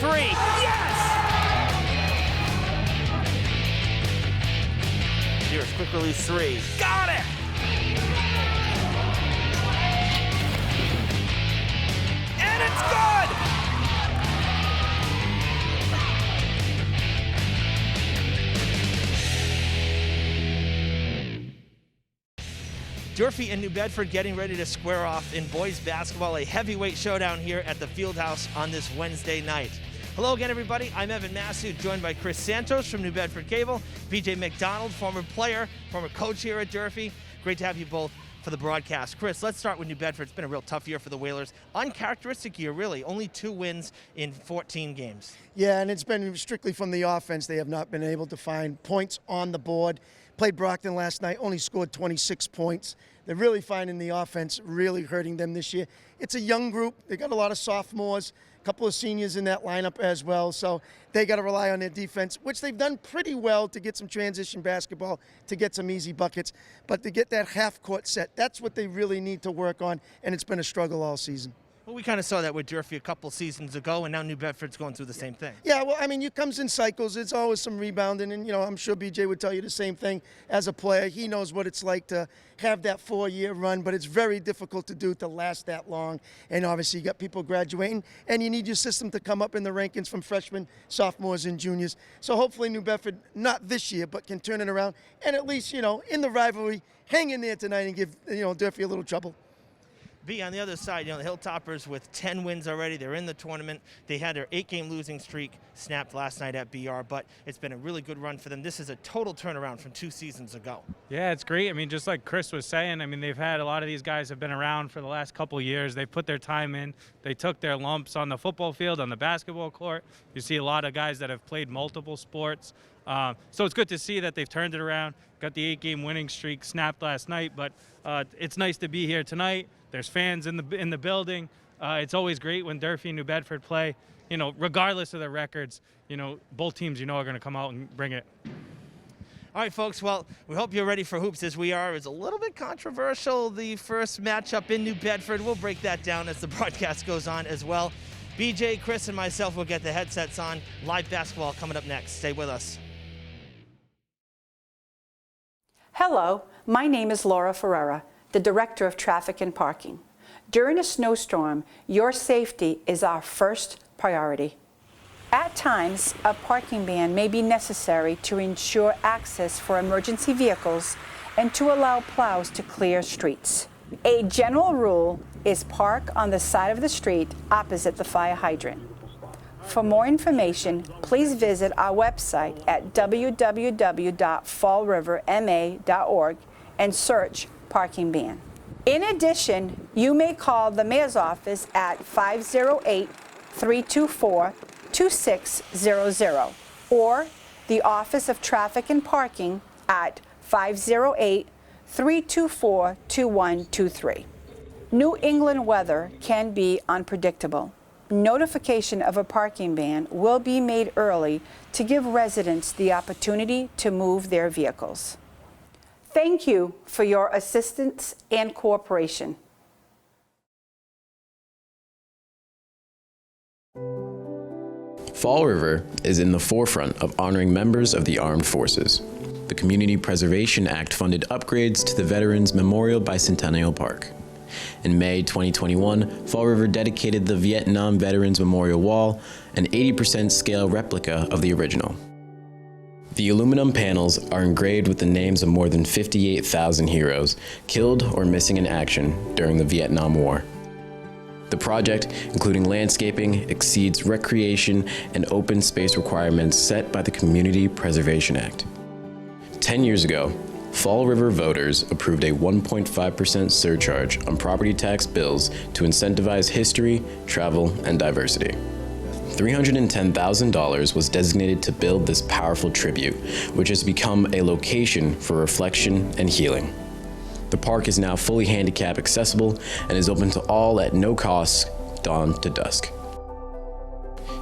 three. Yes! Here's quick release three. Got it! And it's good! Durfee and New Bedford getting ready to square off in boys basketball, a heavyweight showdown here at the Fieldhouse on this Wednesday night. Hello again, everybody. I'm Evan Massey, joined by Chris Santos from New Bedford Cable, BJ McDonald, former player, former coach here at Durfee. Great to have you both for the broadcast. Chris, let's start with New Bedford. It's been a real tough year for the Whalers. Uncharacteristic year, really. Only 2 wins in 14 games. Yeah, and it's been strictly from the offense. They have not been able to find points on the board. Played Brockton last night, only scored 26 points. They're really finding the offense really hurting them this year. It's a young group. They got a lot of sophomores, a couple of seniors in that lineup as well. So they got to rely on their defense, which they've done pretty well to get some transition basketball, to get some easy buckets. But to get that half-court set, that's what they really need to work on, and it's been a struggle all season. Well, we kind of saw that with Durfee a couple seasons ago, and now New Bedford's going through the same thing. Yeah, well, I mean, it comes in cycles. It's always some rebounding, and, I'm sure BJ would tell you the same thing as a player. He knows what it's like to have that 4-year run, but it's very difficult to do to last that long. And obviously, you got people graduating, and you need your system to come up in the rankings from freshmen, sophomores, and juniors. So hopefully New Bedford, not this year, but can turn it around, and at least, in the rivalry, hang in there tonight and give, Durfee a little trouble. B, on the other side, the Hilltoppers with 10 wins already. They're in the tournament. They had their 8-game losing streak snapped last night at BR, but it's been a really good run for them. This is a total turnaround from 2 seasons ago. Yeah, it's great. I mean, just like Chris was saying, they've had a lot of these guys have been around for the last couple of years. They put their time in. They took their lumps on the football field, on the basketball court. You see a lot of guys that have played multiple sports. So it's good to see that they've turned it around, got the 8-game winning streak snapped last night, but it's nice to be here tonight. There's fans in the building. It's always great when Durfee and New Bedford play. Regardless of their records, both teams are going to come out and bring it. All right, folks. Well, we hope you're ready for hoops as we are. It's a little bit controversial, the first matchup in New Bedford. We'll break that down as the broadcast goes on as well. BJ, Chris, and myself will get the headsets on. Live basketball coming up next. Stay with us. Hello, my name is Laura Ferreira, the Director of Traffic and Parking. During a snowstorm, your safety is our first priority. At times, a parking ban may be necessary to ensure access for emergency vehicles and to allow plows to clear streets. A general rule is park on the side of the street opposite the fire hydrant. For more information, please visit our website at www.fallriverma.org and search parking ban. In addition, you may call the Mayor's office at 508-324-2600 or the Office of Traffic and Parking at 508-324-2123. New England weather can be unpredictable. Notification of a parking ban will be made early to give residents the opportunity to move their vehicles. Thank you for your assistance and cooperation. Fall River is in the forefront of honoring members of the armed forces. The Community Preservation Act funded upgrades to the Veterans Memorial Bicentennial Park. In May 2021, Fall River dedicated the Vietnam Veterans Memorial Wall, an 80% scale replica of the original. The aluminum panels are engraved with the names of more than 58,000 heroes killed or missing in action during the Vietnam War. The project, including landscaping, exceeds recreation and open space requirements set by the Community Preservation Act. 10 years ago, Fall River voters approved a 1.5% surcharge on property tax bills to incentivize history, travel, and diversity. $310,000 was designated to build this powerful tribute, which has become a location for reflection and healing. The park is now fully handicap accessible and is open to all at no cost, dawn to dusk.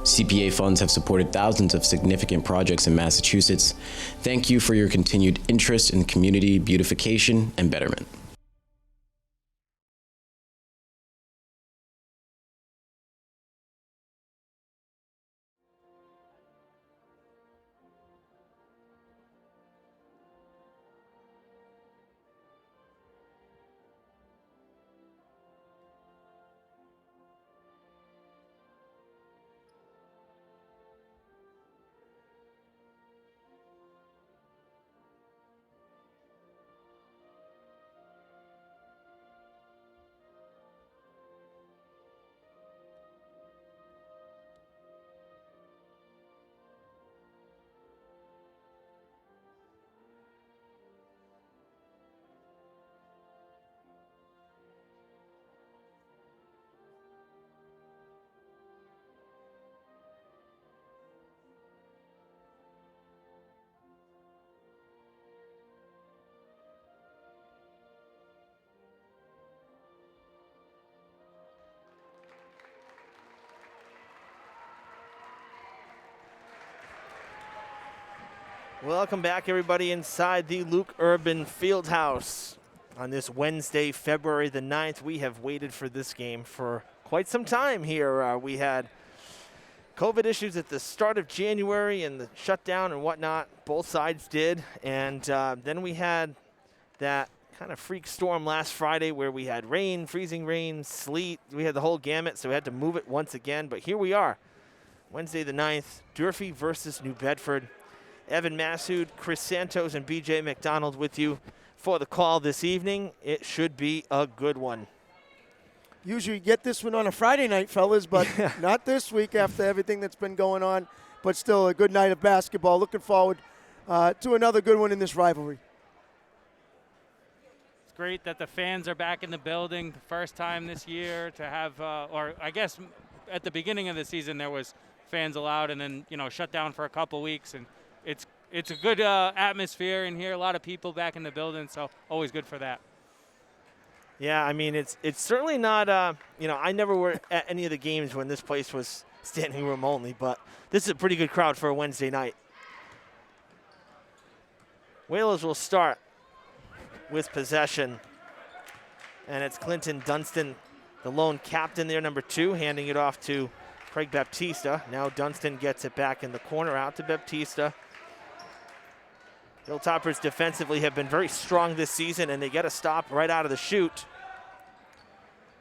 CPA funds have supported thousands of significant projects in Massachusetts. Thank you for your continued interest in community beautification and betterment. Welcome back, everybody, inside the Luke Urban Fieldhouse. On this Wednesday, February the 9th, we have waited for this game for quite some time here. We had COVID issues at the start of January and the shutdown and whatnot. Both sides did. And then we had that kind of freak storm last Friday where we had rain, freezing rain, sleet. We had the whole gamut, so we had to move it once again. But here we are, Wednesday the 9th, Durfee versus New Bedford. Evan Massoud, Chris Santos, and BJ McDonald with you for the call this evening. It should be a good one. Usually you get this one on a Friday night, fellas, but not this week after everything that's been going on. But still a good night of basketball. Looking forward to another good one in this rivalry. It's great that the fans are back in the building. The first time this year to have, or I guess at the beginning of the season there was fans allowed, and then shut down for a couple weeks, and it's a good atmosphere in here. A lot of people back in the building, so always good for that. Yeah, I mean, it's certainly not, I never were at any of the games when this place was standing room only, but this is a pretty good crowd for a Wednesday night. Whalers will start with possession, and it's Clinton Dunstan, the lone captain there, number 2, handing it off to Craig Baptista. Now Dunstan gets it back in the corner, out to Baptista. Hilltoppers defensively have been very strong this season, and they get a stop right out of the chute.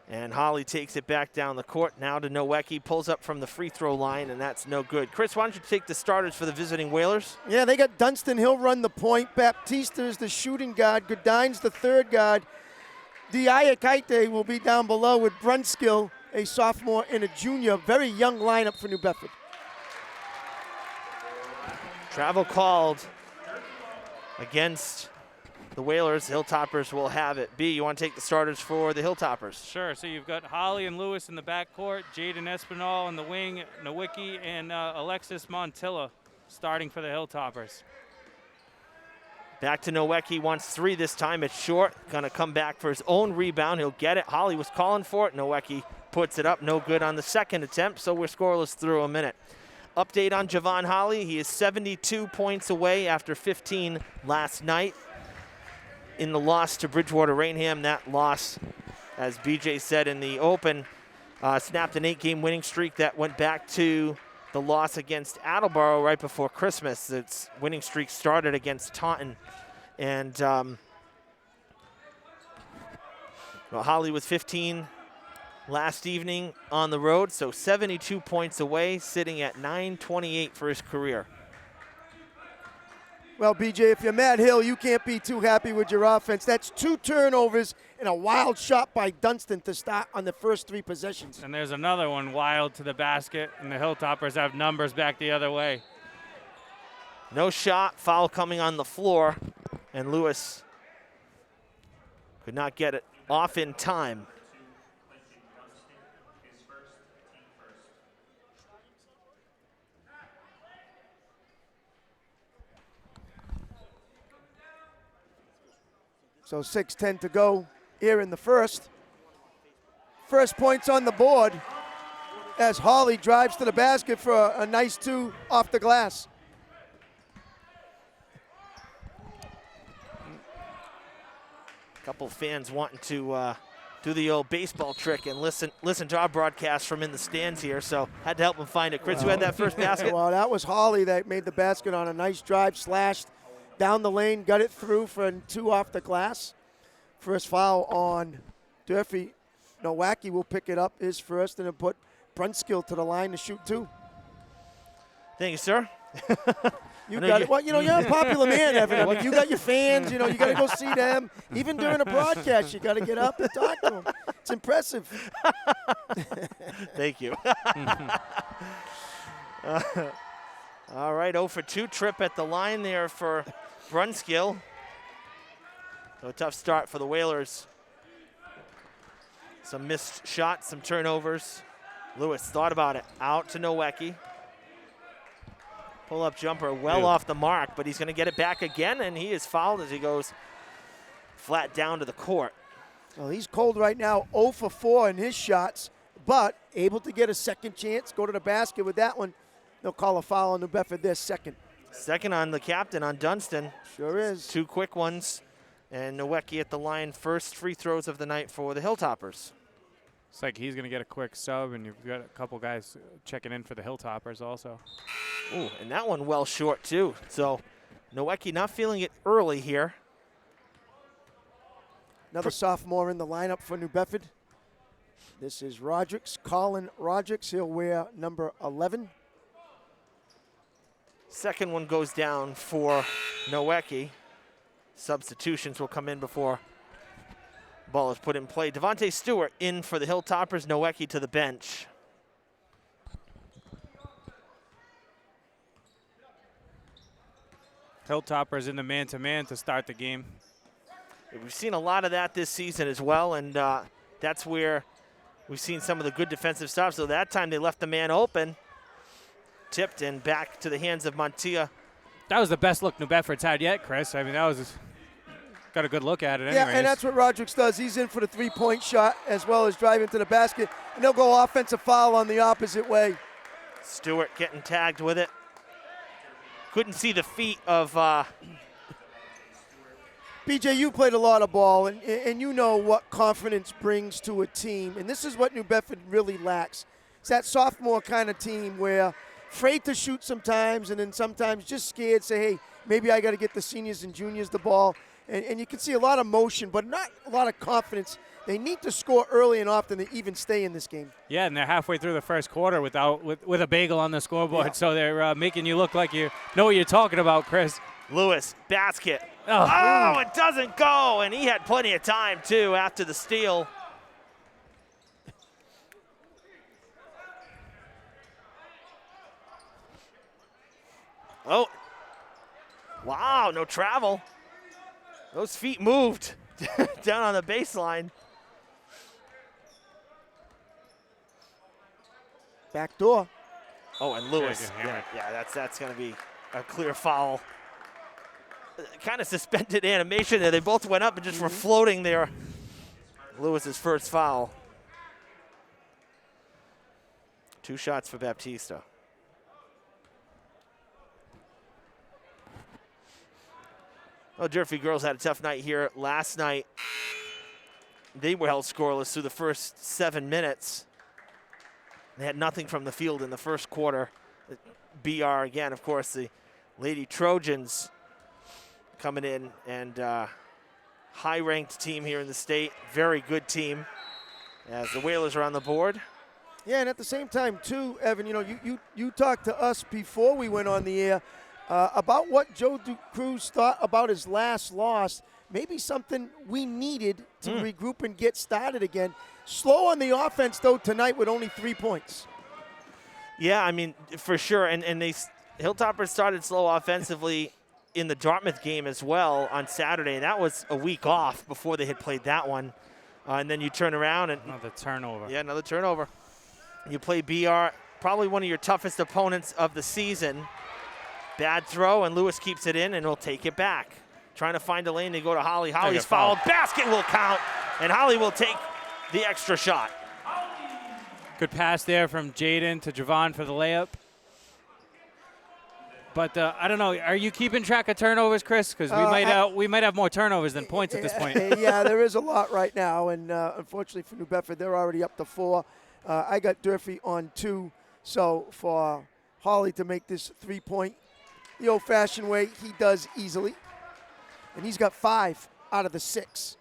And Holly takes it back down the court. Now to Nowecki, pulls up from the free throw line, and that's no good. Chris, why don't you take the starters for the visiting Whalers? Yeah, they got Dunstan. He'll run the point. Baptista is the shooting guard. Goodine's the third guard. Diakaite will be down below with Brunskill, a sophomore and a junior. Very young lineup for New Bedford. Travel called against the Whalers. Hilltoppers will have it. B, you want to take the starters for the Hilltoppers? Sure. So you've got Holly and Lewis in the backcourt, Jaden Espinal in the wing, Nowicki and Alexis Montilla starting for the Hilltoppers. Back to Nowecki, wants 3 this time. It's short. Going to come back for his own rebound. He'll get it. Holly was calling for it. Nowecki puts it up. No good on the second attempt, so we're scoreless through a minute. Update on Javon Holly. He is 72 points away after 15 last night in the loss to Bridgewater Rainham. That loss, as BJ said in the open, snapped an 8-game winning streak that went back to the loss against Attleboro right before Christmas. Its winning streak started against Taunton. And Holly was 15 last evening on the road, so 72 points away, sitting at .928 for his career. Well, BJ, if you're Matt Hill, you can't be too happy with your offense. That's 2 turnovers and a wild shot by Dunstan to start on the first 3 possessions. And there's another one wild to the basket, and the Hilltoppers have numbers back the other way. No shot, foul coming on the floor, and Lewis could not get it off in time. So 6:10 to go here in the first. First points on the board as Holly drives to the basket for a nice 2 off the glass. A couple fans wanting to do the old baseball trick and listen to our broadcast from in the stands here, so had to help them find it. Chris, who had that first basket? Well, that was Holly that made the basket on a nice drive, slashed down the lane, got it through for 2 off the glass. First foul on Durfee. Nowacki will pick it up, his first, and then put Brunskill to the line to shoot 2. Thank you, sir. You got it. Well, you're a popular man, Evan. I mean, you got your fans. You got to go see them. Even during a broadcast, you got to get up and talk to them. It's impressive. Thank you. All right, 0 for 2 trip at the line there for Brunskill. So a tough start for the Whalers. Some missed shots, some turnovers. Lewis thought about it. Out to Nowecki. Pull-up jumper well off the mark, but he's going to get it back again, and he is fouled as he goes flat down to the court. Well, he's cold right now, 0 for 4 in his shots, but able to get a second chance, go to the basket with that one. They'll call a foul on New Bedford, their second. Second on the captain, on Dunstan. Sure is. 2 quick ones. And Nowicki at the line, first free throws of the night for the Hilltoppers. It's like he's going to get a quick sub, and you've got a couple guys checking in for the Hilltoppers also. Ooh, and that one well short, too. So Nowicki not feeling it early here. Another sophomore in the lineup for New Bedford. This is Rodricks, Colin Rodricks. He'll wear number 11. Second one goes down for Nowicki. Substitutions will come in before ball is put in play. Devontae Stewart in for the Hilltoppers. Nowicki to the bench. Hilltoppers in the man-to-man to start the game. We've seen a lot of that this season as well, and that's where we've seen some of the good defensive stops. So that time they left the man open. Tipped and back to the hands of Montilla. That was the best look New Bedford's had yet, Chris. I mean, that was got a good look at it anyways. Yeah, and that's what Rodricks does. He's in for the three-point shot as well as driving to the basket, and they'll go offensive foul on the opposite way. Stewart getting tagged with it. Couldn't see the feet of BJ, you played a lot of ball, and you know what confidence brings to a team. And this is what New Bedford really lacks. It's that sophomore kind of team where afraid to shoot sometimes, and then sometimes just scared, say, hey, maybe I got to get the seniors and juniors the ball. And you can see a lot of motion, but not a lot of confidence. They need to score early and often to even stay in this game. Yeah, and they're halfway through the first quarter with a bagel on the scoreboard, Yeah. so they're making you look like you know what you're talking about, Chris. Lewis, basket. Oh. Oh, it doesn't go, and he had plenty of time, too, after the steal. Oh, wow, no travel. Those feet moved down on the baseline. Back door. Oh, and Lewis. Yeah, hammered. Yeah, that's going to be a clear foul. Kind of suspended animation there. They both went up and just were floating there. Lewis's first foul. 2 shots for Baptista. Well, Durfee girls had a tough night here last night. They were held scoreless through the first 7 minutes. They had nothing from the field in the first quarter. BR, again, of course, the Lady Trojans coming in, and high-ranked team here in the state. Very good team as the Whalers are on the board. Yeah, and at the same time, too, Evan, you know, you talked to us before we went on the air about what Joe Cruz thought about his last loss. Maybe something we needed to regroup and get started again. Slow on the offense, though, tonight with only 3 points. Yeah, I mean, for sure. And Hilltoppers started slow offensively in the Dartmouth game as well on Saturday. That was a week off before they had played that one. And then you turn around and Another turnover. Yeah, another turnover. You play BR, probably one of your toughest opponents of the season. Bad throw, and Lewis keeps it in and will take it back. Trying to find a lane, they go to Holly. Holly's fouled. Basket will count, and Holly will take the extra shot. Good pass there from Jaden to Javon for the layup. But I don't know. Are you keeping track of turnovers, Chris? Because we might have more turnovers than points at this point. Yeah, there is a lot right now, and unfortunately for New Bedford, they're already up to 4. I got Durfee on 2, so for Holly to make this 3-point the old-fashioned way, he does easily. And he's got 5 out of the 6.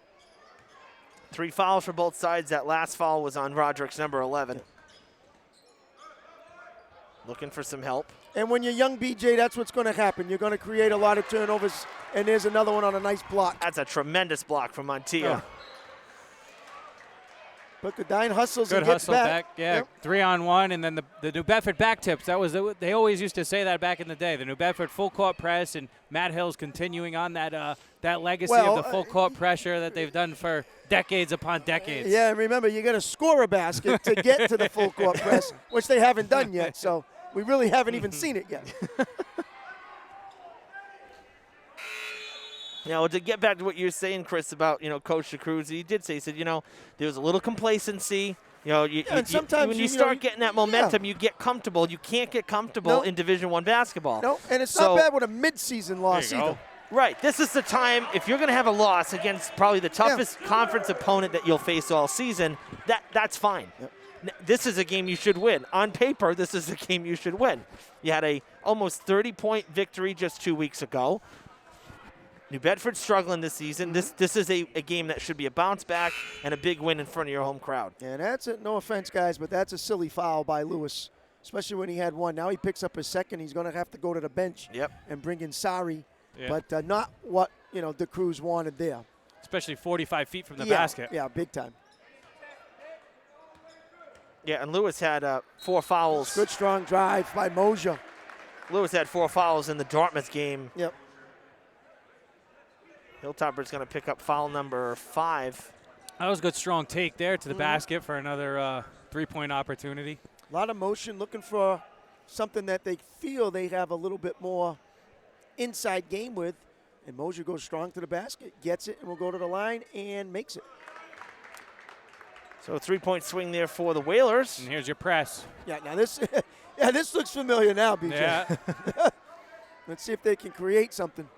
3 fouls for both sides. That last foul was on Roderick's number 11. Looking for some help. And when you're young, BJ, that's what's going to happen. You're going to create a lot of turnovers, and there's another one on a nice block. That's a tremendous block from Montilla. But Godine hustles Good and gets hustle back. Yeah, Yep. 3-on-1, and then the New Bedford back tips. They always used to say that back in the day. The New Bedford full court press, and Matt Hill's continuing on that legacy of the full court pressure that they've done for decades upon decades. Yeah, and remember, you got to score a basket to get to the full court press, which they haven't done yet. So we really haven't even seen it yet. Now, to get back to what you're saying, Chris, about, Coach DeCruz, he did say, he said, there was a little complacency You know, and sometimes when you start getting that momentum, you get comfortable. You can't get comfortable in Division I basketball. No, and it's not bad with a mid-season loss There you go. either. Right. This is the time, if you're going to have a loss against probably the toughest conference opponent that you'll face all season, that's fine. Yep. This is a game you should win. On paper, this is a game you should win. You had a almost 30-point victory just 2 weeks ago. New Bedford's struggling this season. This is a game that should be a bounce back and a big win in front of your home crowd. And that's it. No offense, guys, but that's a silly foul by Lewis, especially when he had one. Now he picks up his second. He's going to have to go to the bench and bring in Sari, but not what the Crews wanted there. Especially 45 feet from the basket. Yeah, big time. Yeah, and Lewis had 4 fouls. Good, strong drive by Mosier. Lewis had 4 fouls in the Dartmouth game. Yep. Hilltopper's going to pick up foul number 5. That was a good, strong take there to the basket for another 3-point opportunity. A lot of motion, looking for something that they feel they have a little bit more inside game with. And Mosier goes strong to the basket, gets it, and will go to the line and makes it. So a 3-point swing there for the Whalers. And here's your press. Yeah, now this, this looks familiar now, BJ. Yeah. Let's see if they can create something.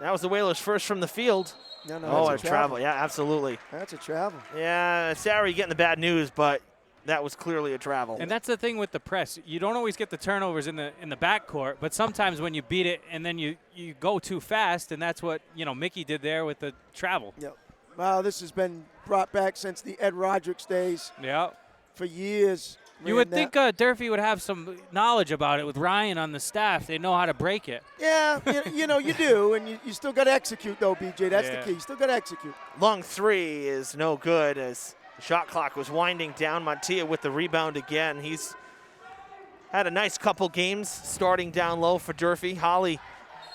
That was the Whalers' first from the field. No, that's a travel. Yeah, absolutely. That's a travel. Yeah, sorry getting the bad news, but that was clearly a travel. And that's the thing with the press. You don't always get the turnovers in the backcourt, but sometimes when you beat it and then you go too fast, and that's what Mickey did there with the travel. Yep. Wow, this has been brought back since the Ed Rodricks days. Yeah. For years. You would think Durfee would have some knowledge about it with Ryan on the staff. They know how to break it. Yeah, you do, and you still got to execute, though, BJ. That's the key. You still got to execute. Long 3 is no good as the shot clock was winding down. Montilla with the rebound again. He's had a nice couple games starting down low for Durfee. Holly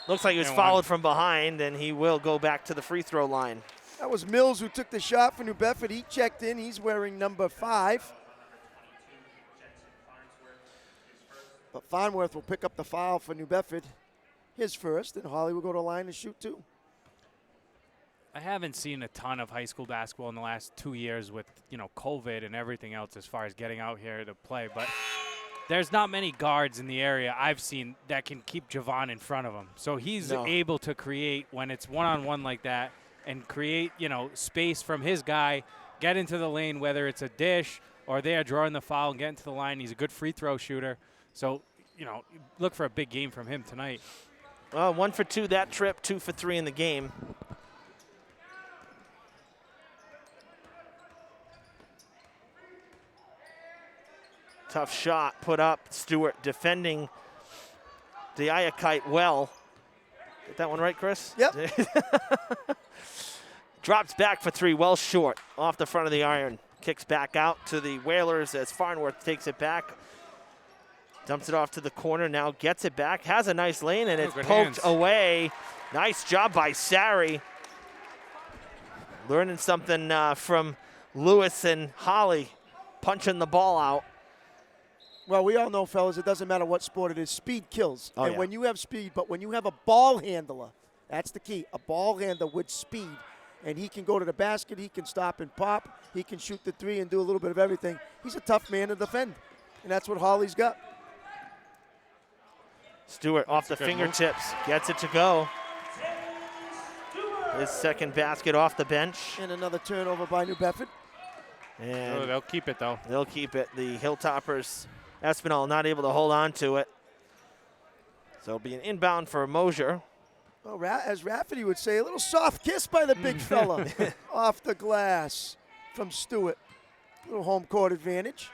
looks like he was fouled from behind, and he will go back to the free throw line. That was Mills who took the shot for New Bedford. He checked in. He's wearing number 5. But Farnworth will pick up the foul for New Bedford, his first, and Holly will go to the line and shoot 2. I haven't seen a ton of high school basketball in the last 2 years with, COVID and everything else as far as getting out here to play. But there's not many guards in the area I've seen that can keep Javon in front of him. So he's able to create when it's one-on-one like that and create, space from his guy, get into the lane, whether it's a dish or they are drawing the foul and get into the line. He's a good free throw shooter. So, look for a big game from him tonight. 1 for 2 that trip, 2 for 3 in the game. Tough shot put up. Stewart defending the Ayakite well. Get that one right, Chris? Yep. Drops back for 3, well short, off the front of the iron. Kicks back out to the Whalers as Farnworth takes it back. Dumps it off to the corner, now gets it back. Has a nice lane, and it's poked away. Nice job by Sari. Learning something from Lewis and Holly, punching the ball out. Well, we all know, fellas, it doesn't matter what sport it is. Speed kills. Oh, and when you have speed, but when you have a ball handler, that's the key. A ball handler with speed. And he can go to the basket, he can stop and pop, he can shoot the 3 and do a little bit of everything. He's a tough man to defend. And that's what Holly's got. Stewart off the fingertips, gets it to go. His second basket off the bench. And another turnover by New Bedford. And they'll keep it, though. They'll keep it. The Hilltoppers, Espinal not able to hold on to it. So it'll be an inbound for Mosier. Well, as Rafferty would say, a little soft kiss by the big fella off the glass from Stewart. A little home court advantage.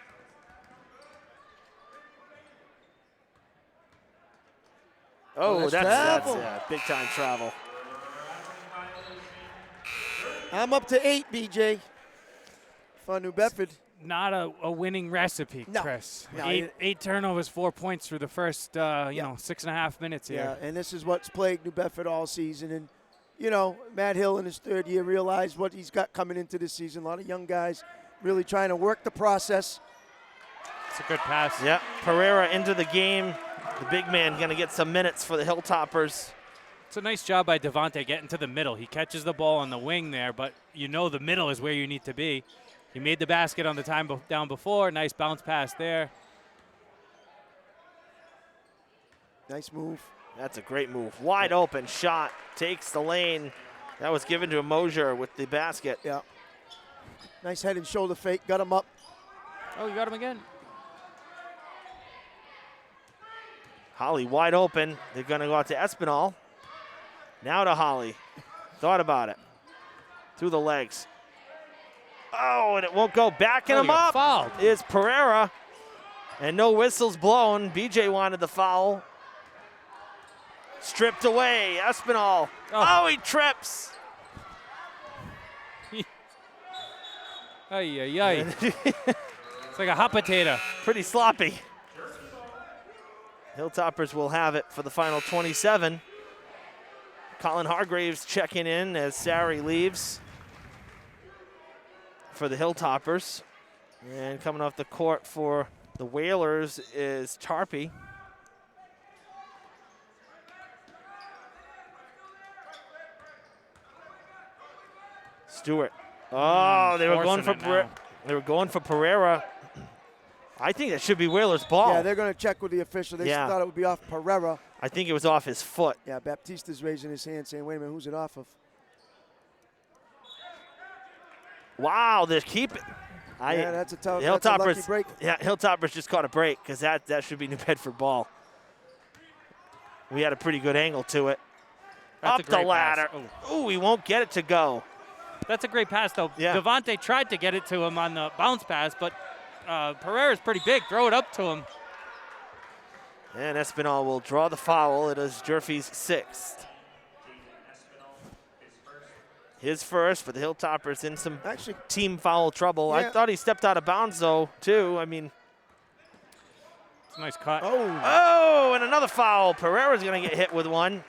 Oh, that's travel. big-time travel. I'm up to 8, BJ, for New Bedford. Not a winning recipe, No. Chris. No, eight turnovers, 4 points through the first, 6.5 minutes here. Yeah, and this is what's plagued New Bedford all season. And, Matt Hill in his 3rd year realized what he's got coming into this season. A lot of young guys really trying to work the process. It's a good pass. Yeah, Pereira into the game. The big man going to get some minutes for the Hilltoppers. It's a nice job by Devontae getting to the middle. He catches the ball on the wing there, but the middle is where you need to be. He made the basket on the time down before. Nice bounce pass there. Nice move. That's a great move. Wide open shot. Takes the lane. That was given to Mosier with the basket. Yeah. Nice head and shoulder fake. Got him up. Oh, you got him again. Holly wide open. They're going to go out to Espinal. Now to Holly. Thought about it. Through the legs. Oh, and it won't go. Backing him up fouled. is Pereira. And no whistles blown. BJ wanted the foul. Stripped away. Espinal. Oh, he trips. Ay, ay, ay. It's like a hot potato. Pretty sloppy. Hilltoppers will have it for the final 27. Colin Hargraves checking in as Sari leaves for the Hilltoppers. And coming off the court for the Whalers is Tarpey. Stewart. Oh, they were going for Pereira. I think that should be Whalers' ball. Yeah, they're going to check with the official. They thought it would be off Pereira. I think it was off his foot. Yeah, Baptista's raising his hand saying, wait a minute, who's it off of? Wow, they're keeping. Yeah, that's a lucky break. Yeah, Hilltoppers just caught a break because that should be New Bedford ball. We had a pretty good angle to it. That's up the ladder. Ooh, he won't get it to go. That's a great pass, though. Yeah. Devontae tried to get it to him on the bounce pass, but Pereira's pretty big. Throw it up to him. And Espinal will draw the foul. It is Durfee's sixth. His first for the Hilltoppers in some team foul trouble. Yeah. I thought he stepped out of bounds, though, too. I mean. It's a nice cut. Oh, and another foul. Pereira's going to get hit with one.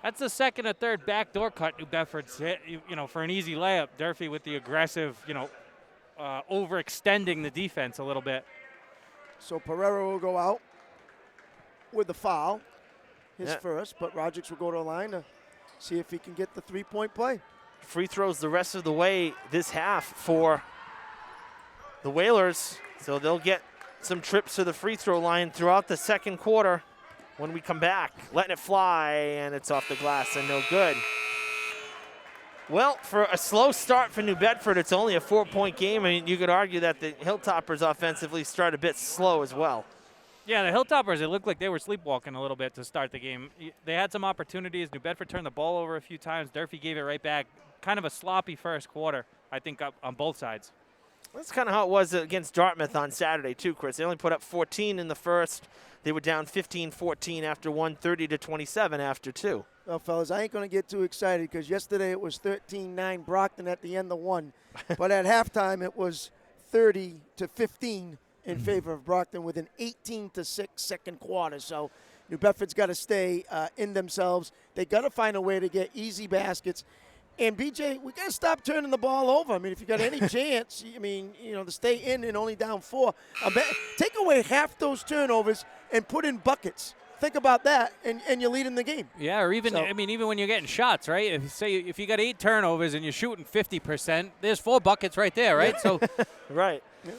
That's the second or third backdoor cut New Bedford's hit, for an easy layup. Durfee with the aggressive, overextending the defense a little bit. So Pereira will go out with the foul, his first, but Rodriguez will go to the line to see if he can get the three-point play. Free throws the rest of the way this half for the Whalers, so they'll get some trips to the free throw line throughout the second quarter. When we come back, letting it fly, and it's off the glass and no good. Well, for a slow start for New Bedford, it's only a 4-point game. I mean, you could argue that the Hilltoppers offensively started a bit slow as well. Yeah, the Hilltoppers, it looked like they were sleepwalking a little bit to start the game. They had some opportunities. New Bedford turned the ball over a few times. Durfee gave it right back. Kind of a sloppy first quarter, I think, on both sides. That's kind of how it was against Dartmouth on Saturday, too, Chris. They only put up 14 in the first. They were down 15-14 after 1, 30-27 after 2. Well, fellas, I ain't going to get too excited because yesterday it was 13-9 Brockton at the end of one. But at halftime it was 30-15 in favor of Brockton with an 18-6 second quarter. So New Bedford's got to stay in themselves. They got to find a way to get easy baskets. And, BJ, we got to stop turning the ball over. I mean, if you got any chance, to stay in and only down 4, take away half those turnovers and put in buckets. Think about that, and you're leading the game. Yeah, or even, even when you're getting shots, right? If you got 8 turnovers and you're shooting 50%, there's 4 buckets right there, right? So, right. Yeah.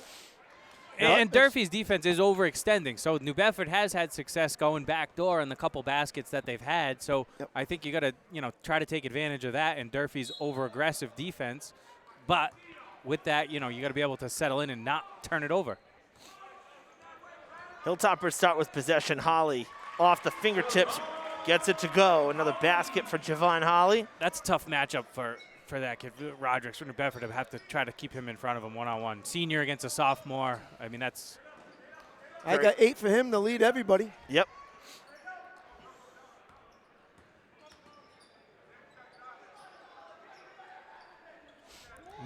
And Durfee's defense is overextending. So New Bedford has had success going backdoor in the couple baskets that they've had. So I think you got to, try to take advantage of that in Durfee's over-aggressive defense. But with that, you got to be able to settle in and not turn it over. Hilltoppers start with possession. Holly off the fingertips, gets it to go. Another basket for Javon Holly. That's a tough matchup for that kid, Rodriguez, from New Bedford, to have to try to keep him in front of him one-on-one. Senior against a sophomore. I mean, that's... I got 8 for him to lead everybody. Yep.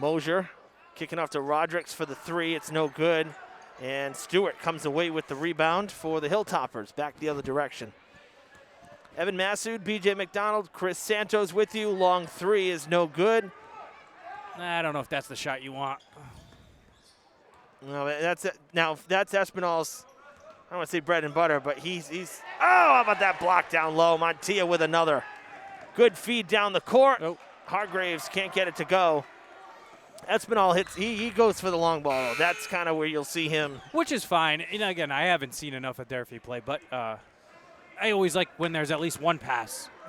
Mosier kicking off to Rodriguez for the 3. It's no good. And Stewart comes away with the rebound for the Hilltoppers. Back the other direction. Evan Massoud, BJ McDonald, Chris Santos with you. Long 3 is no good. I don't know if that's the shot you want. No, that's it. Now, that's Espinal's, I don't want to say bread and butter, but he's how about that block down low? Montilla with another. Good feed down the court. Nope. Hargraves can't get it to go. Espinal hits. He goes for the long ball. That's kind of where you'll see him. Which is fine. And again, I haven't seen enough of Durfee play, but I always like when there's at least one pass, on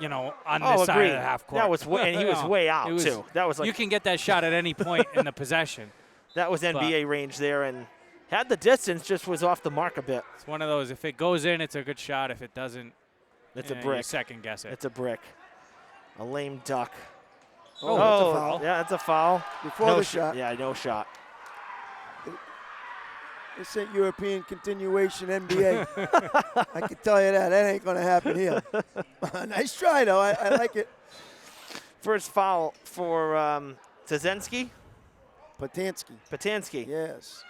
this side of the half court. That was and he was way out too. That was like you can get that shot at any point in the possession. That was NBA range there, and had the distance, just was off the mark a bit. It's one of those. If it goes in, it's a good shot. If it doesn't, it's a brick. You second guess it. It's a brick. A lame duck. Oh, that's a foul. Yeah, that's a foul. Before the shot. Yeah, no shot. This ain't European continuation NBA. I can tell you that. That ain't going to happen here. Nice try, though. I like it. First foul for Czynski. Patansky. Yes.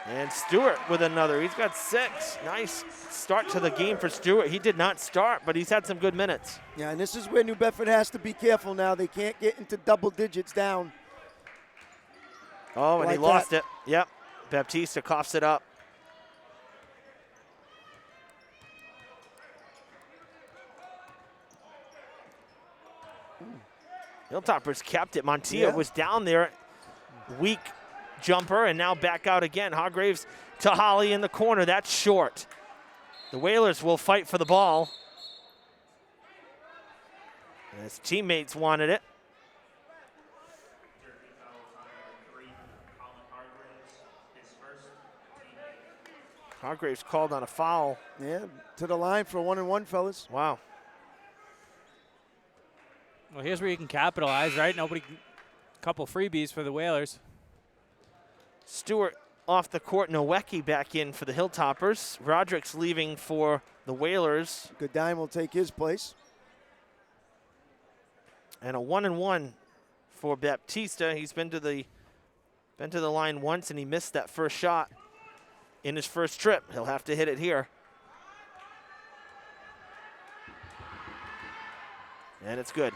And Stewart with another. He's got 6. Nice start to the game for Stewart. He did not start, but he's had some good minutes. Yeah, and this is where New Bedford has to be careful now. They can't get into double digits down. Oh, and he lost it. Yep. Baptista coughs it up. Hilltoppers kept it. Montilla was down there. Weak jumper, and now back out again. Hargraves to Holly in the corner. That's short. The Whalers will fight for the ball. His teammates wanted it. Hargraves called on a foul. Yeah, to the line for a 1-and-1, fellas. Wow. Well, here's where you can capitalize, right? Couple freebies for the Whalers. Stewart off the court. Nowecki back in for the Hilltoppers. Roderick's leaving for the Whalers. Goodine will take his place. And a 1-and-1 for Baptista. He's been to the line once, and he missed that first shot in his first trip. He'll have to hit it here. And it's good.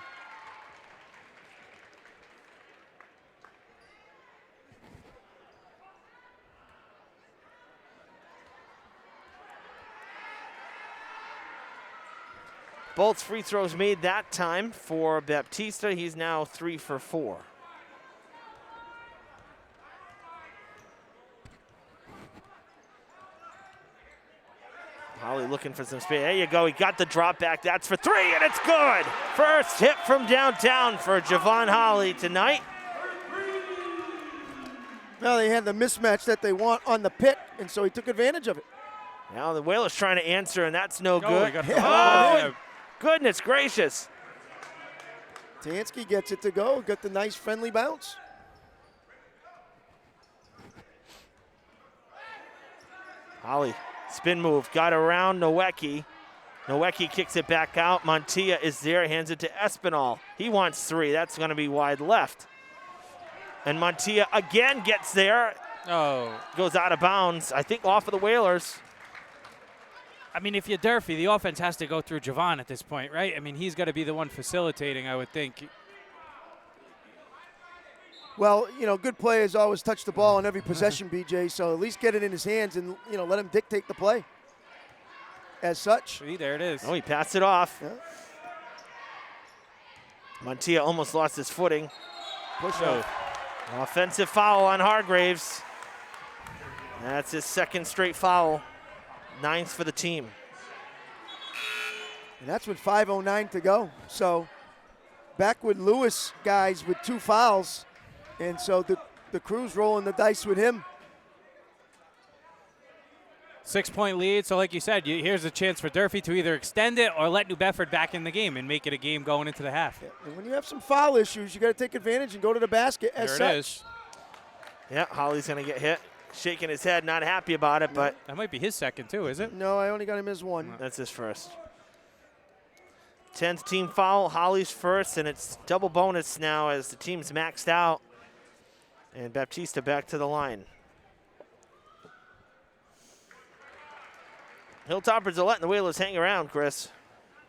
Both free throws made that time for Baptista. He's now 3 for 4. Holly looking for some space. There you go. He got the drop back. That's for 3, and it's good. First hit from downtown for Javon Holly tonight. Now they had the mismatch that they want on the pick, and so he took advantage of it. Now the Whalers trying to answer, and that's no good. Goodness gracious. Tansky gets it to go. Got the nice friendly bounce. Holly, spin move, got around Nowecki. Nowecki kicks it back out. Montilla is there, hands it to Espinal. He wants 3. That's going to be wide left. And Montilla again gets there. Oh. Goes out of bounds, I think off of the Whalers. I mean, if you're Durfee, the offense has to go through Javon at this point, right? I mean, he's got to be the one facilitating, I would think. Well, good players always touch the ball on every possession, BJ, so at least get it in his hands and, let him dictate the play. As such. See, there it is. Oh, he passed it off. Yeah. Montilla almost lost his footing. Push off. Offensive foul on Hargraves. That's his second straight foul. 9th for the team. And that's with 5:09 to go. So back with Lewis guys with 2 fouls. And so the crew's rolling the dice with him. 6-point lead. So like you said, here's a chance for Durfee to either extend it or let New Bedford back in the game and make it a game going into the half. Yeah. And when you have some foul issues, you got to take advantage and go to the basket as such. There it is. Yeah, Holly's going to get hit. Shaking his head, not happy about it, but. That might be his second too, is it? No, I only got him as 1. That's his first. 10th team foul, Holly's first, and it's double bonus now as the team's maxed out. And Baptista back to the line. Hilltoppers are letting the Whalers hang around, Chris.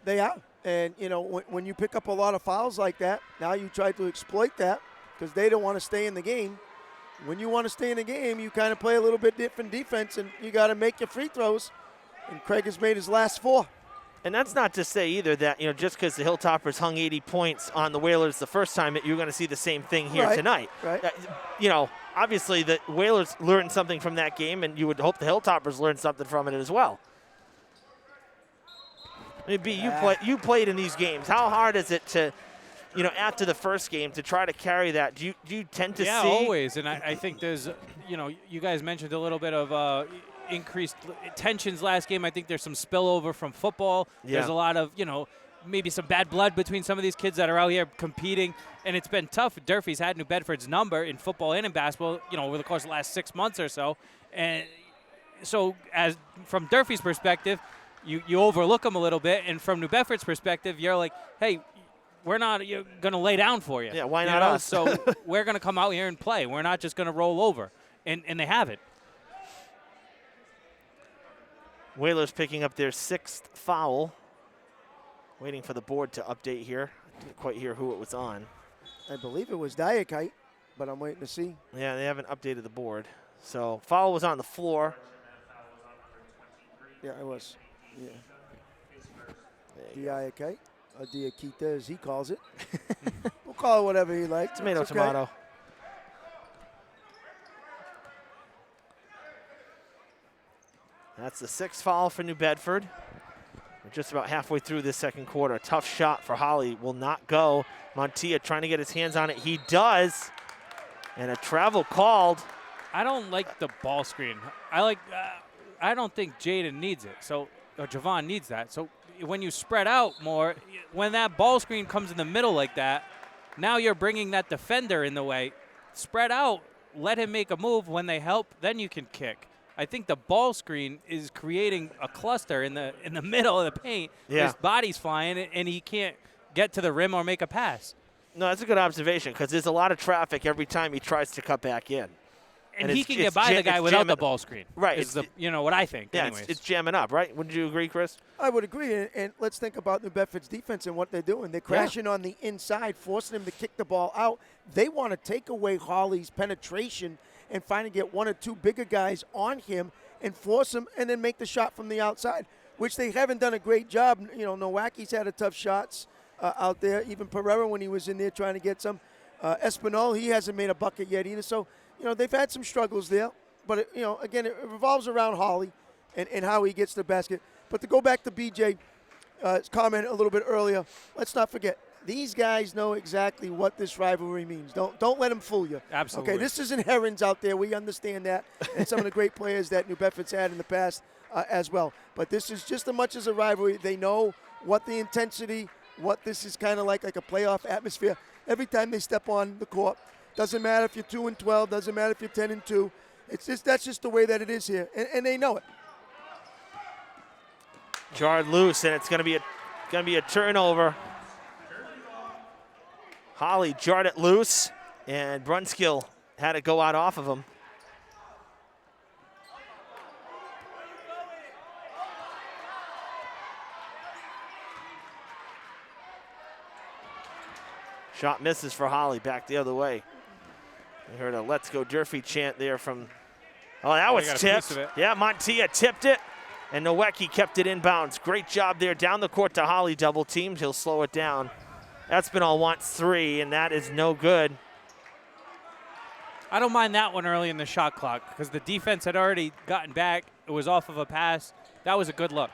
They are. And, when you pick up a lot of fouls like that, now you try to exploit that because they don't want to stay in the game. When you want to stay in the game, you kind of play a little bit different defense, and you got to make your free throws. And Craig has made his last 4. And that's not to say either that, just because the Hilltoppers hung 80 points on the Whalers the first time, that you're going to see the same thing here tonight. Right. Obviously the Whalers learned something from that game, and you would hope the Hilltoppers learned something from it as well. I mean, B, you played in these games. How hard is it to, after the first game, to try to carry that? Do you tend to see? Yeah, always. And I think there's, you guys mentioned a little bit of increased tensions last game. I think there's some spillover from football. Yeah. There's a lot of, maybe some bad blood between some of these kids that are out here competing. And it's been tough. Durfee's had New Bedford's number in football and in basketball, over the course of the last 6 months or so. And so as from Durfee's perspective, you overlook them a little bit. And from New Bedford's perspective, you're like, hey, we're not going to lay down for you. Yeah, why not us? So we're going to come out here and play. We're not just going to roll over. And they have it. Whalers picking up their 6th foul. Waiting for the board to update here. I didn't quite hear who it was on. I believe it was Diakite, but I'm waiting to see. Yeah, they haven't updated the board. So foul was on the floor. Yeah, it was. Yeah. Diakite, or Diakita as he calls it. We'll call it whatever he likes. Tomato, It's okay. tomato. That's the 6th foul for New Bedford. We're just about halfway through this second quarter. A tough shot for Holly will not go. Montilla trying to get his hands on it. He does. And a travel called. I don't like the ball screen. I don't think Jaden needs it. So, or Javon needs that. So when you spread out more, when that ball screen comes in the middle like that, now you're bringing that defender in the way. Spread out, let him make a move. When they help, then you can kick. I think the ball screen is creating a cluster in the middle of the paint. Yeah. His body's flying, and he can't get to the rim or make a pass. No, that's a good observation because there's a lot of traffic every time he tries to cut back in. And he can get by the guy without the ball screen. Right. Is what I think. Yeah, anyways. it's jamming up, right? Wouldn't you agree, Chris? I would agree, and let's think about New Bedford's defense and what they're doing. They're crashing on the inside, forcing him to kick the ball out. They want to take away Holly's penetration and finally get one or two bigger guys on him and force him and then make the shot from the outside, which they haven't done a great job. Nowaki's had a tough shots out there. Even Pereira, when he was in there trying to get some. Espinal, he hasn't made a bucket yet either. So, they've had some struggles there. But, again, it revolves around Holly and how he gets the basket. But to go back to BJ's comment a little bit earlier, let's not forget, these guys know exactly what this rivalry means. Don't let them fool you. Absolutely. Okay, this isn't herons out there. We understand that. And some of the great players that New Bedford's had in the past as well. But this is just as much as a rivalry. They know what the intensity, what this is kind of like a playoff atmosphere. Every time they step on the court, doesn't matter if you're 2-12, doesn't matter if you're 10-2. That's just the way that it is here, and they know it. Jarred loose, and it's going to be a turnover. Holly jarred it loose, and Brunskill had it go out off of him. Shot misses for Holly, back the other way. We heard a "Let's Go Durfee" chant there from. Oh, that was tipped. Yeah, Montilla tipped it, and Nowacki kept it inbounds. Great job there, down the court to Holly, double teamed. He'll slow it down. Espinal wants 3, and that is no good. I don't mind that one early in the shot clock because the defense had already gotten back. It was off of a pass. That was a good look.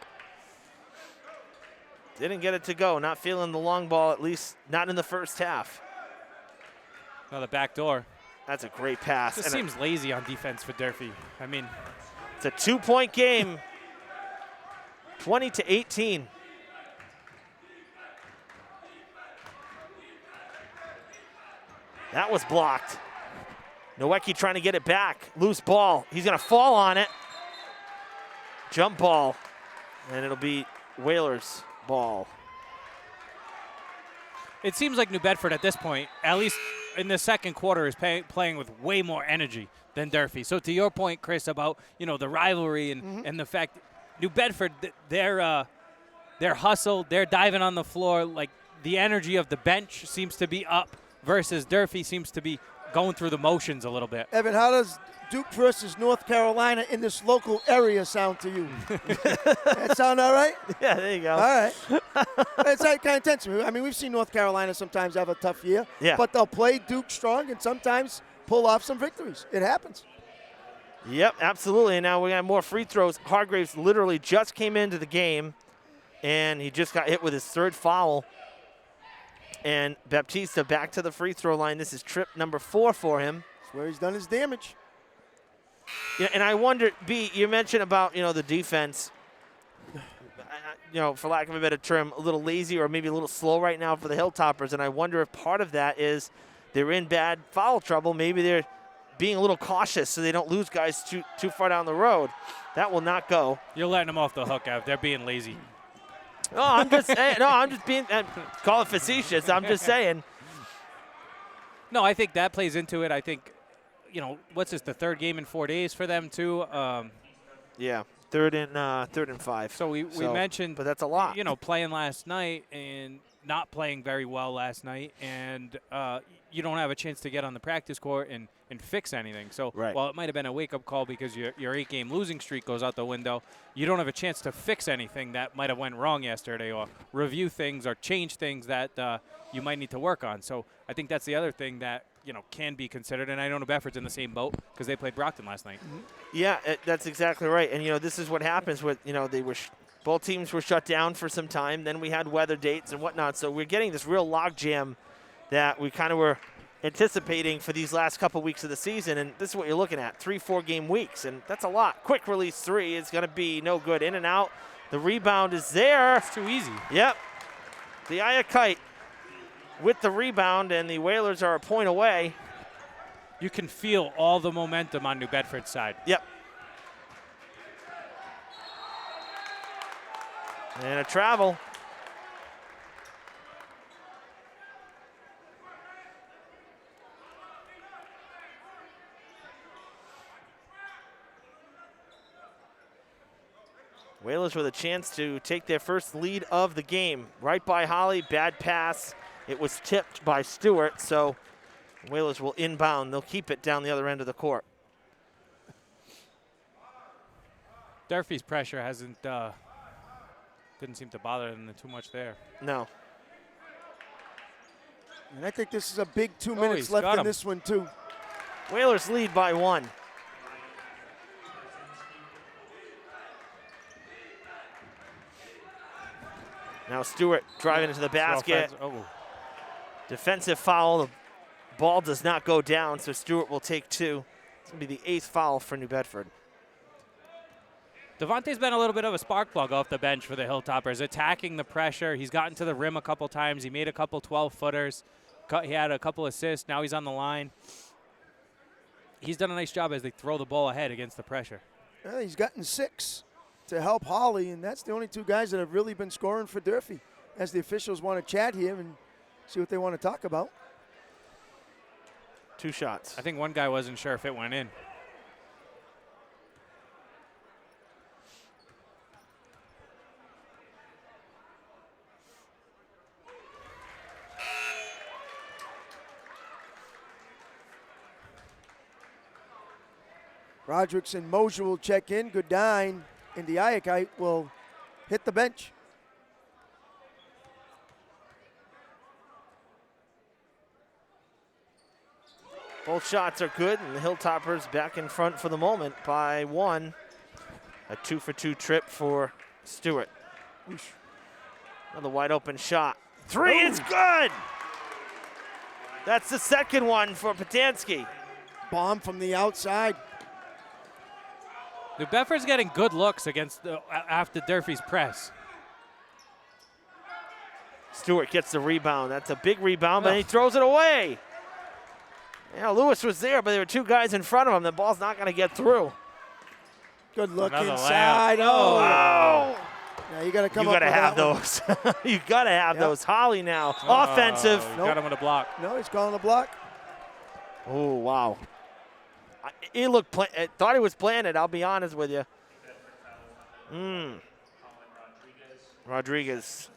Didn't get it to go. Not feeling the long ball, at least not in the first half. Another back door. That's a great pass. This seems lazy on defense for Durfee. I mean, it's a 2-point game. 20-18. That was blocked. Nowacki trying to get it back. Loose ball. He's going to fall on it. Jump ball. And it'll be Whalers ball. it seems like New Bedford at this point, at least in the second quarter, is playing with way more energy than Durfee. So to your point, Chris, about the rivalry and the fact New Bedford, their hustle, they're diving on the floor, like the energy of the bench seems to be up versus Durfee seems to be going through the motions a little bit. Evan, how does Duke versus North Carolina in this local area sound to you? That sound all right? Yeah, there you go. All right. It's like kind of tense. I mean, we've seen North Carolina sometimes have a tough year, Yeah. but they'll play Duke strong and sometimes pull off some victories. It happens. Yep, absolutely. And now we got more free throws. Hargraves literally just came into the game, and he just got hit with his third foul. And Baptista back to the free throw line. This is trip number 4 for him. That's where he's done his damage. Yeah, and I wonder, B, you mentioned about, the defense, for lack of a better term, a little lazy or maybe a little slow right now for the Hilltoppers. And I wonder if part of that is they're in bad foul trouble. Maybe they're being a little cautious so they don't lose guys too far down the road. That will not go. You're letting them off the hook, Ev. They're being lazy. No, I'm just saying. No, I'm just being, call it facetious. I'm just saying. No, I think that plays into it. I think, what's this, the third game in 4 days for them, too? Yeah, third and 5. So we mentioned, but that's a lot. Playing last night and not playing very well last night, and you don't have a chance to get on the practice court and fix anything. So while it might have been a wake-up call because your 8-game losing streak goes out the window, you don't have a chance to fix anything that might have went wrong yesterday or review things or change things that you might need to work on. So I think that's the other thing that can be considered. And I know New Bedford's in the same boat because they played Brockton last night. Yeah, that's exactly right. And this is what happens with they were both teams were shut down for some time. Then we had weather dates and whatnot. So we're getting this real logjam that we kind of were anticipating for these last couple weeks of the season. And this is what you're looking at, 3-4 game weeks. And that's a lot. Quick release 3 is going to be no good. In and out. The rebound is there. It's too easy. Yep. The Ayakite with the rebound, and the Whalers are a point away. You can feel all the momentum on New Bedford's side. Yep. And a travel. Whalers with a chance to take their first lead of the game. Right by Holly, bad pass. It was tipped by Stewart, so Whalers will inbound. They'll keep it down the other end of the court. Durfee's pressure didn't seem to bother them too much there. No. And I think this is a big 2 minutes left in this one, too. Whalers lead by 1. Now Stewart driving into the basket. Defensive foul. The ball does not go down, so Stewart will take 2. It's going to be the 8th foul for New Bedford. Devontae's been a little bit of a spark plug off the bench for the Hilltoppers, attacking the pressure. He's gotten to the rim a couple times. He made a couple 12-footers. He had a couple assists. Now he's on the line. He's done a nice job as they throw the ball ahead against the pressure. Well, he's gotten 6 to help Holly, and that's the only 2 guys that have really been scoring for Durfee. As the officials want to chat here and see what they want to talk about. 2 shots. I think one guy wasn't sure if it went in. Rodricks and Mosier will check in. Goodine and the Ayakite will hit the bench. Both shots are good, and the Hilltoppers back in front for the moment by 1. A 2-for-2 trip for Stewart. Another wide open shot. 3 is good! That's the second one for Patansky. Bomb from the outside. New Bedford's getting good looks against after Durfee's press. Stewart gets the rebound. That's a big rebound, but he throws it away. Yeah, Lewis was there, but there were 2 guys in front of him. The ball's not going to get through. Good look Another inside. layup. Oh, wow. Yeah, you got to come You up got to with have that one. those. You got to have those. Holly now, offensive. Got him with a block. No, he's calling a block. Oh, wow. He looked, I thought he was playing it, I'll be honest with you. Rodriguez,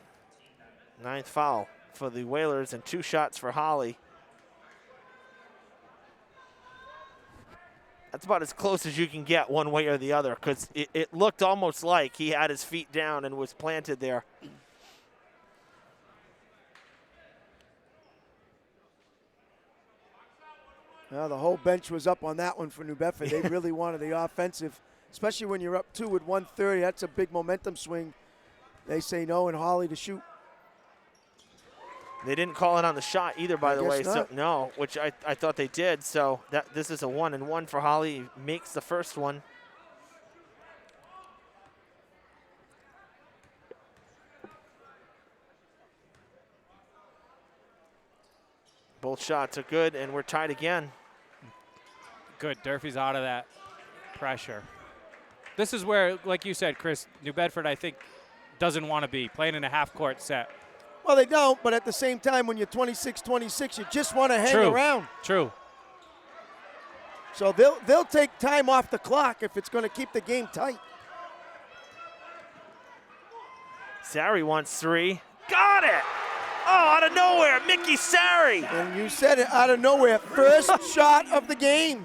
9th foul for the Whalers and 2 shots for Holly. That's about as close as you can get one way or the other, because it looked almost like he had his feet down and was planted there. Well, the whole bench was up on that one for New Bedford. They really wanted the offensive, especially when you're up 2 with 1:30. That's a big momentum swing. They say no, and Holly to shoot. They didn't call it on the shot either, by the way. Guess not. So no, which I thought they did. So this is a 1-and-1 for Holly. He makes the first one. Both shots are good, and we're tied again. Good. Durfee's out of that pressure. This is where, like you said, Chris, New Bedford, I think, doesn't want to be playing in a half-court set. Well, they don't, but at the same time, when you're 26-26, you just want to hang around. True. So they'll take time off the clock if it's going to keep the game tight. Sari wants 3. Got it! Oh, out of nowhere, Mickey Sari. And you said it, out of nowhere. First shot of the game.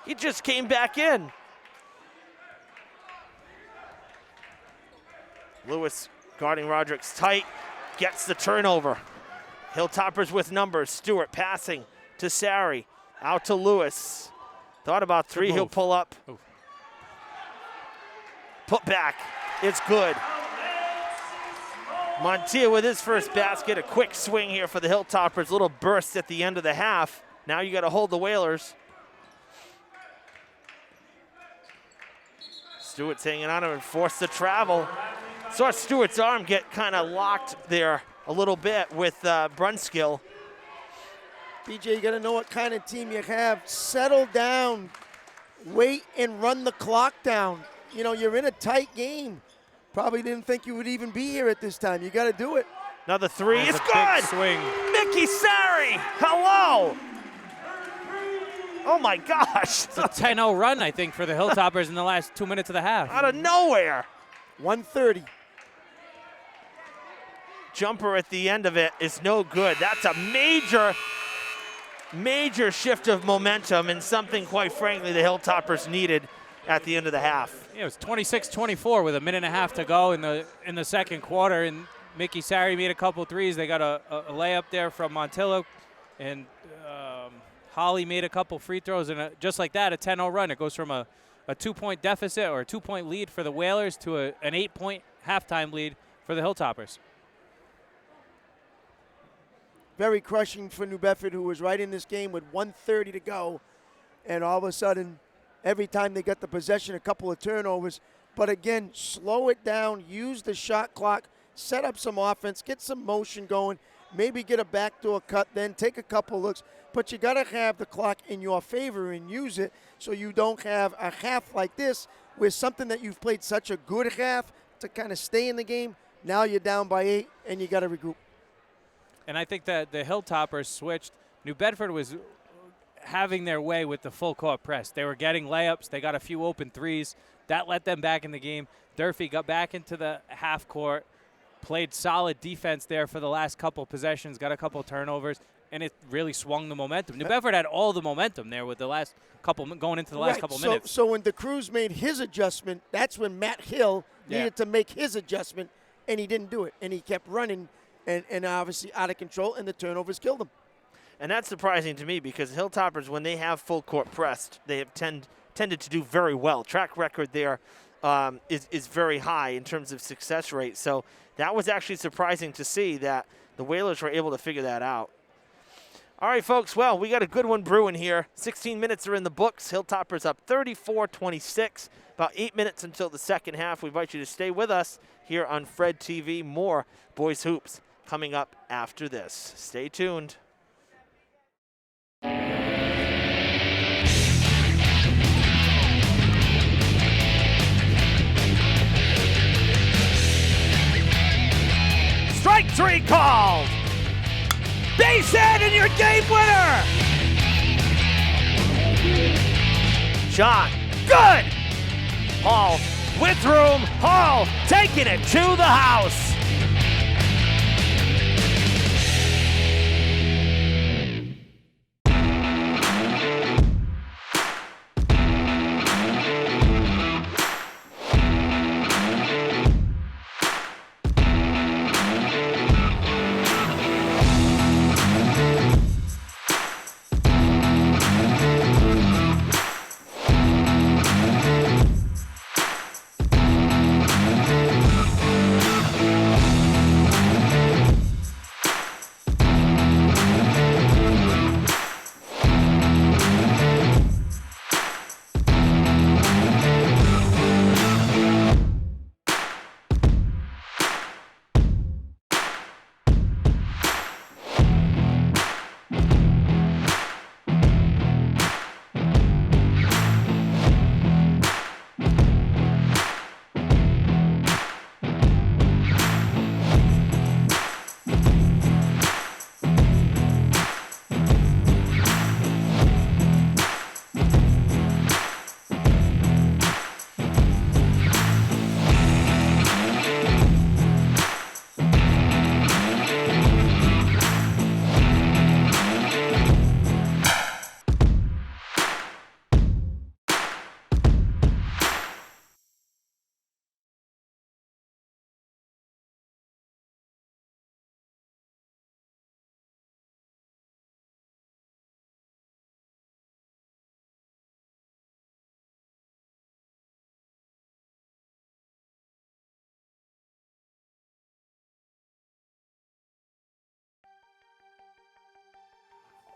He just came back in. Lewis guarding Roderick's tight, gets the turnover. Hilltoppers with numbers. Stewart passing to Sari. Out to Lewis. Thought about 3, he'll pull up. Ooh. Put back, it's good. Montia with his first basket. A quick swing here for the Hilltoppers. Little burst at the end of the half. Now you got to hold the Whalers. Stewart's hanging on him and forced to travel. Saw Stewart's arm get kind of locked there a little bit with Brunskill. BJ, you got to know what kind of team you have. Settle down, wait, and run the clock down. You know, you're in a tight game. Probably didn't think you would even be here at this time. You got to do it. Another 3, That's it's a good! big swing. Mickey Sari, hello! Oh my gosh! It's a 10-0 run, I think, for the Hilltoppers in the last 2 minutes of the half. Out of nowhere. 1:30. Jumper at the end of it is no good. That's a major shift of momentum, and something, quite frankly, the Hilltoppers needed at the end of the half. Yeah, it was 26-24 with a minute and a half to go in the second quarter, and Mickey Sari made a couple threes. They got a layup there from Montillo, and Holly made a couple free throws, and just like that, a 10-0 run. It goes from a 2-point deficit or a 2-point lead for the Whalers to an 8-point halftime lead for the Hilltoppers. Very crushing for New Bedford, who was right in this game with 1:30 to go. And all of a sudden, every time they got the possession, a couple of turnovers. But again, slow it down, use the shot clock, set up some offense, get some motion going, maybe get a backdoor cut, then take a couple looks. But you got to have the clock in your favor and use it so you don't have a half like this where something that you've played such a good half to kind of stay in the game. Now you're down by 8 and you got to regroup. And I think that the Hilltoppers switched. New Bedford was having their way with the full court press. They were getting layups. They got a few open threes. That let them back in the game. Durfee got back into the half court, played solid defense there for the last couple possessions, got a couple turnovers, and it really swung the momentum. New Bedford had all the momentum there with the last couple going into the last couple minutes. So when DeCruz made his adjustment, that's when Matt Hill needed to make his adjustment, and he didn't do it. And he kept running and obviously out of control, and the turnovers killed him. And that's surprising to me because Hilltoppers, when they have full court pressed, they have tended to do very well. Track record there is very high in terms of success rate. So that was actually surprising to see that the Whalers were able to figure that out. All right, folks, well, we got a good one brewing here. 16 minutes are in the books. Hilltoppers up 34-26. About 8 minutes until the second half. We invite you to stay with us here on Fred TV. More Boys Hoops coming up after this. Stay tuned. Strike 3 called. Base hit and your game winner. Shot. Good. Hall with room. Hall taking it to the house.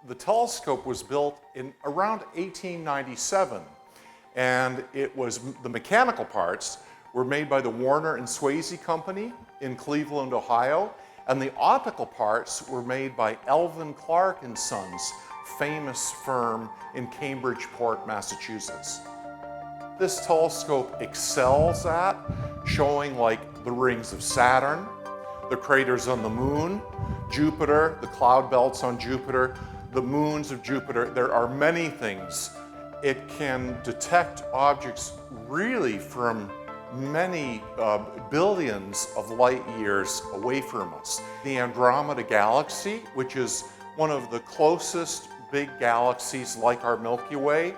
The telescope was built in around 1897, and the mechanical parts were made by the Warner and Swasey Company in Cleveland, Ohio, and the optical parts were made by Elvin Clark and Sons, famous firm in Cambridgeport, Massachusetts. This telescope excels at showing like the rings of Saturn, the craters on the moon, Jupiter, the cloud belts on Jupiter, the moons of Jupiter. There are many things. It can detect objects really from many billions of light years away from us. The Andromeda Galaxy, which is one of the closest big galaxies like our Milky Way,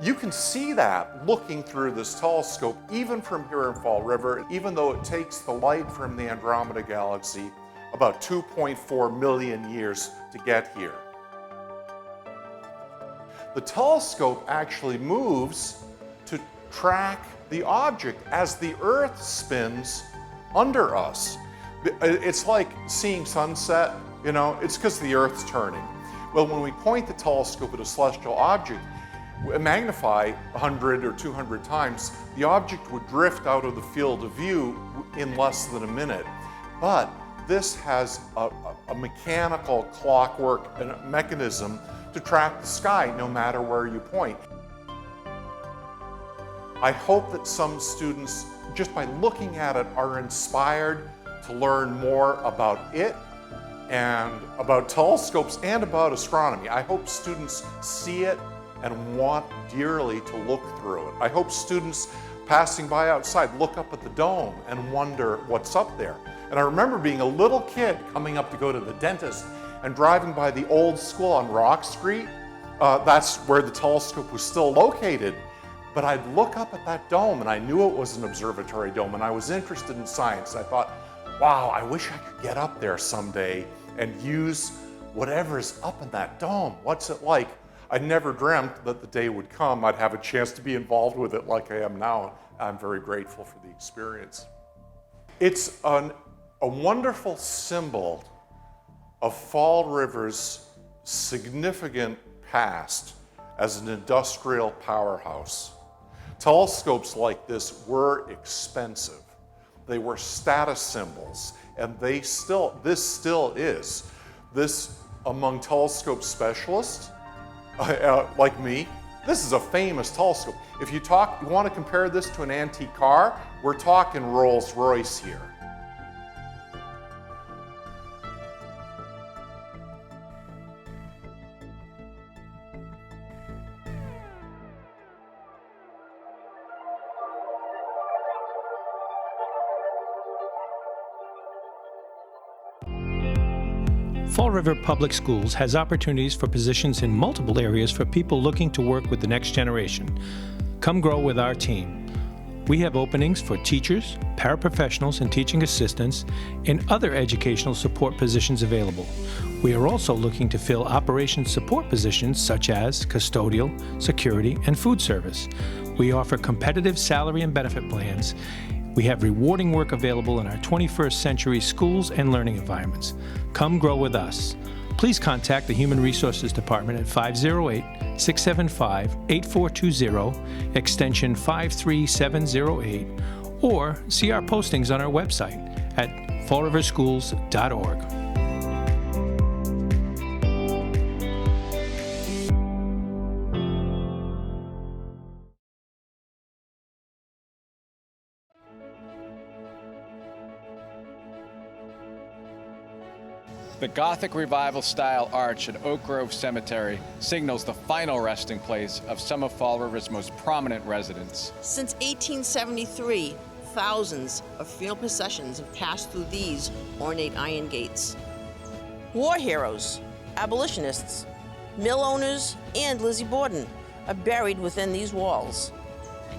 you can see that looking through this telescope, even from here in Fall River, even though it takes the light from the Andromeda Galaxy about 2.4 million years to get here. The telescope actually moves to track the object as the Earth spins under us. It's like seeing sunset, you know, it's because the Earth's turning. Well, when we point the telescope at a celestial object, magnify 100 or 200 times, the object would drift out of the field of view in less than a minute. But this has a mechanical clockwork and a mechanism to track the sky no matter where you point. I hope that some students, just by looking at it, are inspired to learn more about it and about telescopes and about astronomy. I hope students see it and want dearly to look through it. I hope students passing by outside look up at the dome and wonder what's up there. And I remember being a little kid coming up to go to the dentist and driving by the old school on Rock Street. That's where the telescope was still located. But I'd look up at that dome and I knew it was an observatory dome and I was interested in science. I thought, wow, I wish I could get up there someday and use whatever's up in that dome. What's it like? I never dreamt that the day would come I'd have a chance to be involved with it like I am now. I'm very grateful for the experience. It's a wonderful symbol of Fall River's significant past as an industrial powerhouse. Telescopes like this were expensive. They were status symbols, and this still is. This, among telescope specialists, like me, this is a famous telescope. If you want to compare this to an antique car, we're talking Rolls-Royce here. Fall River Public Schools has opportunities for positions in multiple areas for people looking to work with the next generation. Come grow with our team. We have openings for teachers, paraprofessionals, and teaching assistants, and other educational support positions available. We are also looking to fill operations support positions such as custodial, security, and food service. We offer competitive salary and benefit plans. We have rewarding work available in our 21st century schools and learning environments. Come grow with us. Please contact the Human Resources Department at 508-675-8420, extension 53708, or see our postings on our website at fallriverschools.org. The Gothic Revival-style arch at Oak Grove Cemetery signals the final resting place of some of Fall River's most prominent residents. Since 1873, thousands of funeral processions have passed through these ornate iron gates. War heroes, abolitionists, mill owners, and Lizzie Borden are buried within these walls.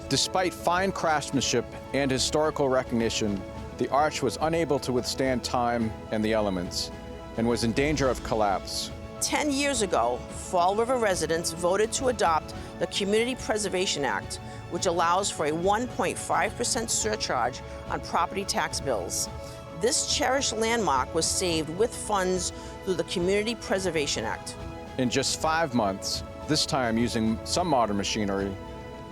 Despite fine craftsmanship and historical recognition, the arch was unable to withstand time and the elements, and was in danger of collapse. 10 years ago, Fall River residents voted to adopt the Community Preservation Act, which allows for a 1.5% surcharge on property tax bills. This cherished landmark was saved with funds through the Community Preservation Act. In just 5 months, this time using some modern machinery,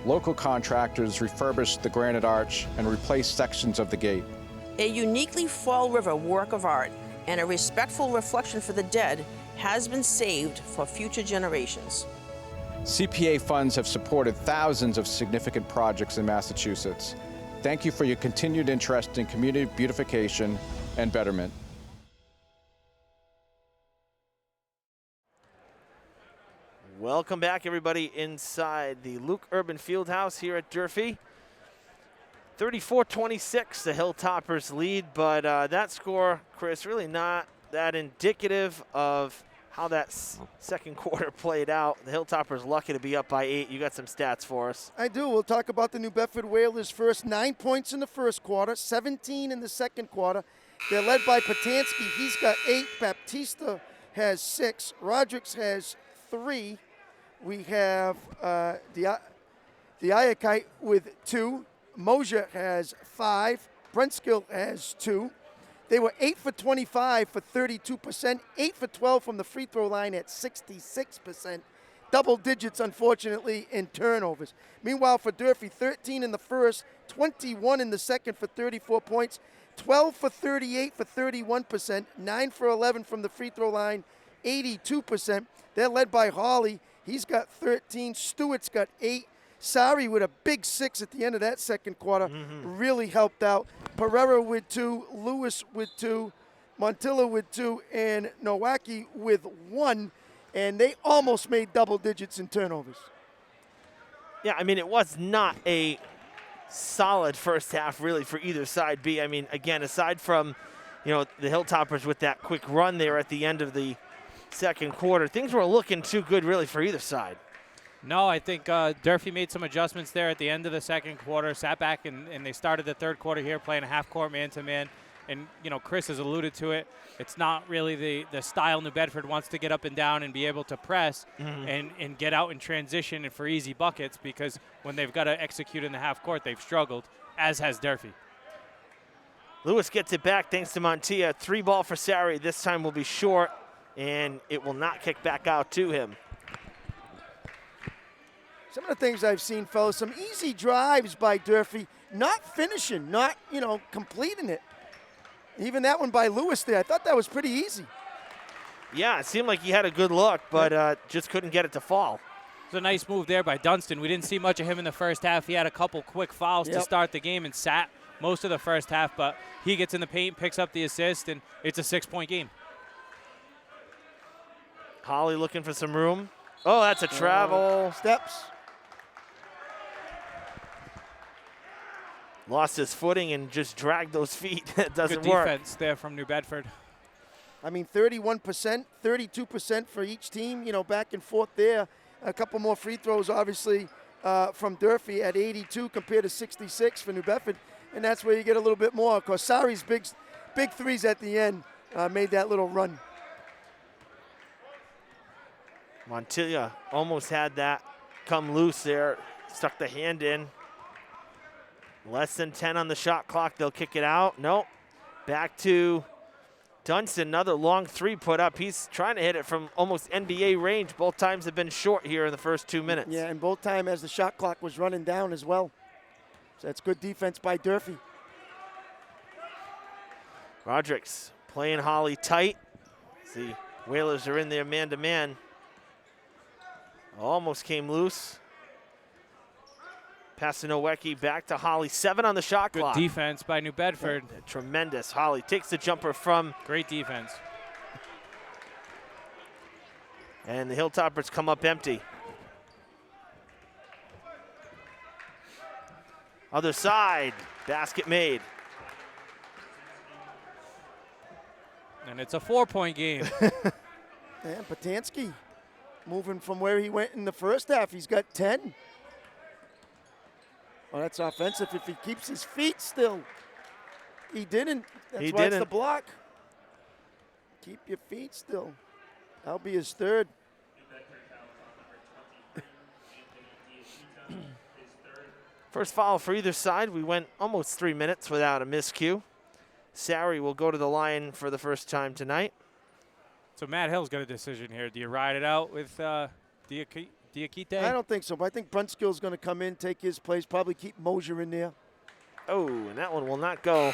local contractors refurbished the granite arch and replaced sections of the gate. A uniquely Fall River work of art and a respectful reflection for the dead has been saved for future generations. CPA funds have supported thousands of significant projects in Massachusetts. Thank you for your continued interest in community beautification and betterment. Welcome back, everybody, inside the Luke Urban Fieldhouse here at Durfee. 34-26, the Hilltoppers lead, but that score, Chris, really not that indicative of how that second quarter played out. The Hilltoppers lucky to be up by 8. You got some stats for us. I do. We'll talk about the New Bedford Whalers first. 9 points in the first quarter, 17 in the second quarter. They're led by Patansky. He's got 8. Baptista has 6. Rodrigues has 3. We have Diakite with 2. Mosier has 5. Brentskill has 2. They were 8 for 25 for 32%, 8 for 12 from the free throw line at 66%. Double digits, unfortunately, in turnovers. Meanwhile, for Durfee, 13 in the first, 21 in the second for 34 points, 12 for 38 for 31%, 9 for 11 from the free throw line, 82%. They're led by Hawley. He's got 13. Stewart's got 8. Sari with a big 6 at the end of that second quarter really helped out. Pereira with 2, Lewis with 2, Montilla with 2, and Nowacki with 1. And they almost made double digits in turnovers. Yeah, I mean, it was not a solid first half, really, for either side. I mean, again, aside from, the Hilltoppers with that quick run there at the end of the second quarter, things were looking too good, really, for either side. No, I think Durfee made some adjustments there at the end of the second quarter, sat back, and they started the third quarter here playing a half-court man-to-man. And, Chris has alluded to it. It's not really the style New Bedford wants to get up and down and be able to press and get out in transition and for easy buckets, because when they've got to execute in the half-court, they've struggled, as has Durfee. Lewis gets it back thanks to Montilla. 3 ball for Sari. This time will be short, and it will not kick back out to him. Some of the things I've seen, fellas, some easy drives by Durfee, not finishing, not, completing it. Even that one by Lewis there, I thought that was pretty easy. Yeah, it seemed like he had a good look, but just couldn't get it to fall. It was a nice move there by Dunstan. We didn't see much of him in the first half. He had a couple quick fouls to start the game and sat most of the first half, but he gets in the paint, picks up the assist, and it's a 6-point game. Holly looking for some room. Oh, that's a travel. Steps. Lost his footing and just dragged those feet. It doesn't Good work. defense there from New Bedford. I mean, 31%, 32% for each team, back and forth there. A couple more free throws, obviously, from Durfee at 82 compared to 66 for New Bedford. And that's where you get a little bit more. Of course, Sari's big threes at the end made that little run. Montilla almost had that come loose there. Stuck the hand in. Less than 10 on the shot clock. They'll kick it out. Nope. Back to Dunstan. Another long 3 put up. He's trying to hit it from almost NBA range. Both times have been short here in the first 2 minutes. Yeah, and both times as the shot clock was running down as well. So that's good defense by Durfee. Rodrigues playing Holly tight. The Whalers are in there man-to-man. Almost came loose. Pass to Nowacki, back to Holly. 7 on the shot clock. Good defense by New Bedford. Yeah, tremendous. Holly takes the jumper from. Great defense. And the Hilltoppers come up empty. Other side, basket made. And it's a 4-point game. And Patansky moving from where he went in the first half. He's got 10. Well, that's offensive if he keeps his feet still. He didn't. That's why it's the block. Keep your feet still. That'll be his 3rd. First foul for either side. We went almost 3 minutes without a miscue. Sari will go to the line for the first time tonight. So Matt Hill's got a decision here. Do you ride it out with Diakite? I don't think so, but I think Brunskill's going to come in, take his place, probably keep Mosier in there. Oh, and that one will not go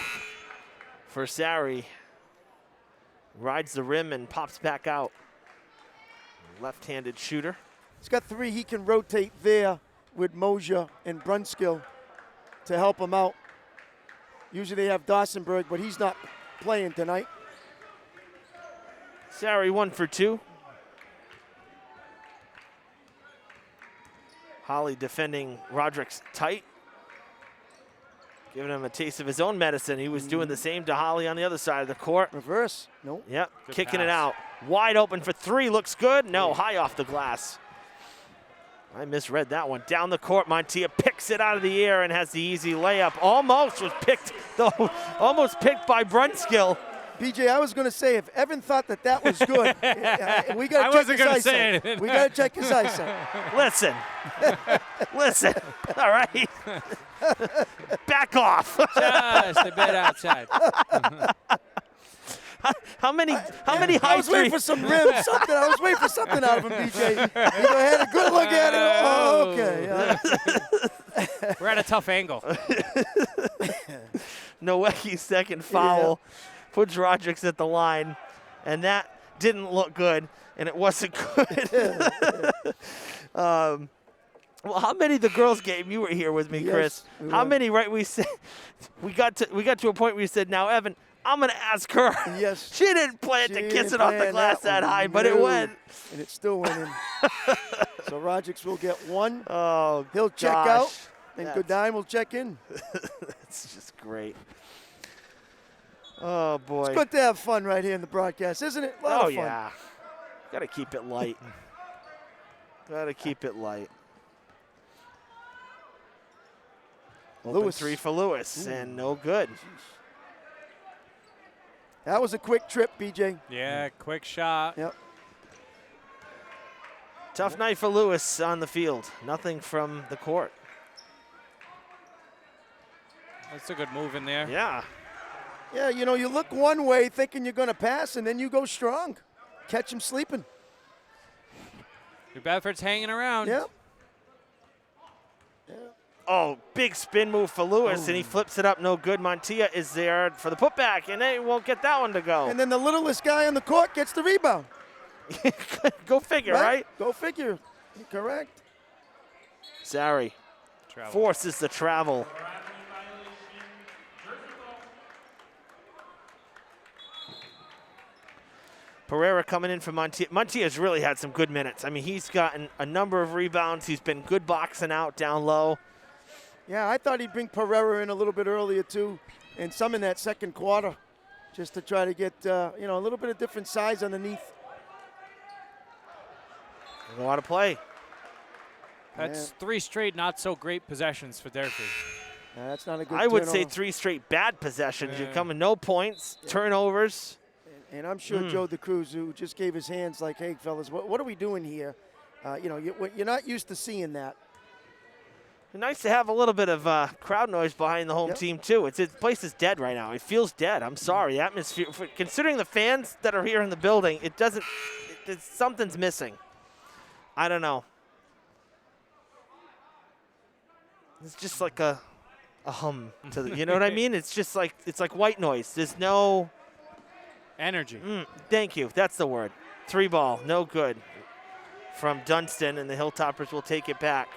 for Sari. Rides the rim and pops back out. Left-handed shooter. He's got 3. He can rotate there with Mosier and Brunskill to help him out. Usually they have Dawsonberg, but he's not playing tonight. Sari 1 for 2. Holly defending Roderick's tight. Giving him a taste of his own medicine. He was doing the same to Holly on the other side of the court. Reverse. Nope. Yep, Good kicking pass. it out. Wide open for 3, looks good. No, high off the glass. I misread that one. Down the court, Montia picks it out of the air and has the easy layup. Almost was picked, though, almost picked by Brunskill. BJ, I was going to say, if Evan thought that was good, we got to check his eyesight. We got to check his eyesight. Listen, listen, all right? Back off. Just a bit outside. How many I high was waiting for some rim, something. I was waiting for something out of him, BJ. He had a good look at it. Oh, okay. We're at a tough angle. Nowecki's second foul puts Roderick's at the line, and that didn't look good, and it wasn't good. Well, how many of the girls' game, you were here with me, Chris? we How were. many? Right, we said we got to a point where we said, now Evan, I'm gonna ask her. Yes. She didn't plan She to didn't kiss it off the plan glass that one. high, but it No. went. And it still went in. So Roderick's will get 1. Oh, He'll check gosh. out, and That's- Godine will check in. It's just great. Oh boy. It's good to have fun right here in the broadcast, isn't it? A lot Oh of fun. yeah. Gotta keep it light. Gotta keep it light. Open Lewis. 3 for Lewis, and no good. That was a quick trip, BJ. Yeah, quick shot. Yep. Tough night for Lewis on the field. Nothing from the court. That's a good move in there. Yeah. Yeah, you know, you look one way thinking you're going to pass, and then you go strong. Catch him sleeping. New Bedford's hanging around. Yep. Oh, big spin move for Lewis, and he flips it up. No good. Montia is there for the putback, and they won't get that one to go. And then the littlest guy on the court gets the rebound. Go figure, right? Go figure. Correct. Sari Travel. forces the travel. Pereira coming in for Montia. Montia's really had some good minutes. I mean, he's gotten a number of rebounds. He's been good boxing out down low. Yeah, I thought he'd bring Pereira in a little bit earlier, too, and some in that second quarter, just to try to get, a little bit of different size underneath. A lot of play. That's 3 straight not so great possessions for Durfee. That's not a good I would say turnover. 3 straight bad possessions. Yeah. You're coming no points, turnovers. And I'm sure Joe DeCruz, who just gave his hands like, hey, fellas, what are we doing here? You're not used to seeing that. Nice to have a little bit of crowd noise behind the home Yep. team, too. The place is dead right now. It feels dead. I'm sorry. The atmosphere, considering the fans that are here in the building, something's missing. I don't know. It's just like a hum to the, you know what I mean? It's just like, it's like white noise. There's no Energy. thank you. That's the word. 3 ball, no good from Dunstan, and the Hilltoppers will take it back.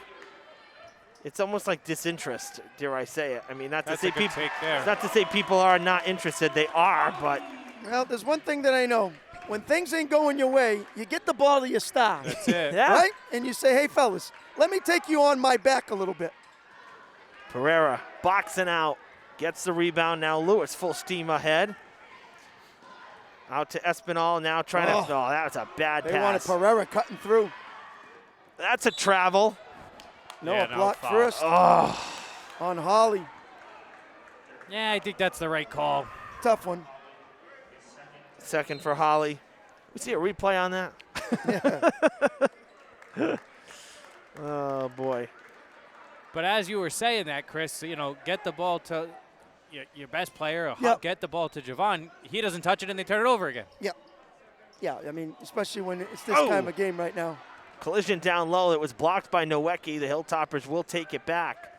It's almost like disinterest, dare I say it. I mean, not That's to a say good people, take there. not to say people are not interested. They are, but Well, there's one thing that I know. When things ain't going your way, you get the ball to your star. That's it. yeah. Right? And you say, hey, fellas, let me take you on my back a little bit. Pereira boxing out, gets the rebound. Now Lewis full steam ahead. Out to Espinal now trying to. Oh, that was a bad They wanted pass. Pereira cutting through. That's a travel. No, Yeah, a no block foul. first on Holly. Yeah, I think that's the right call. Tough one. Second for Holly. We see a replay on that. Oh boy. But as you were saying that, Chris, get the ball to your best player, or Yep. get the ball to Javon. He doesn't touch it, and they turn it over again. Yep. Yeah, I mean, especially when it's this Oh. time of game right now. Collision down low. It was blocked by Nowecki. The Hilltoppers will take it back.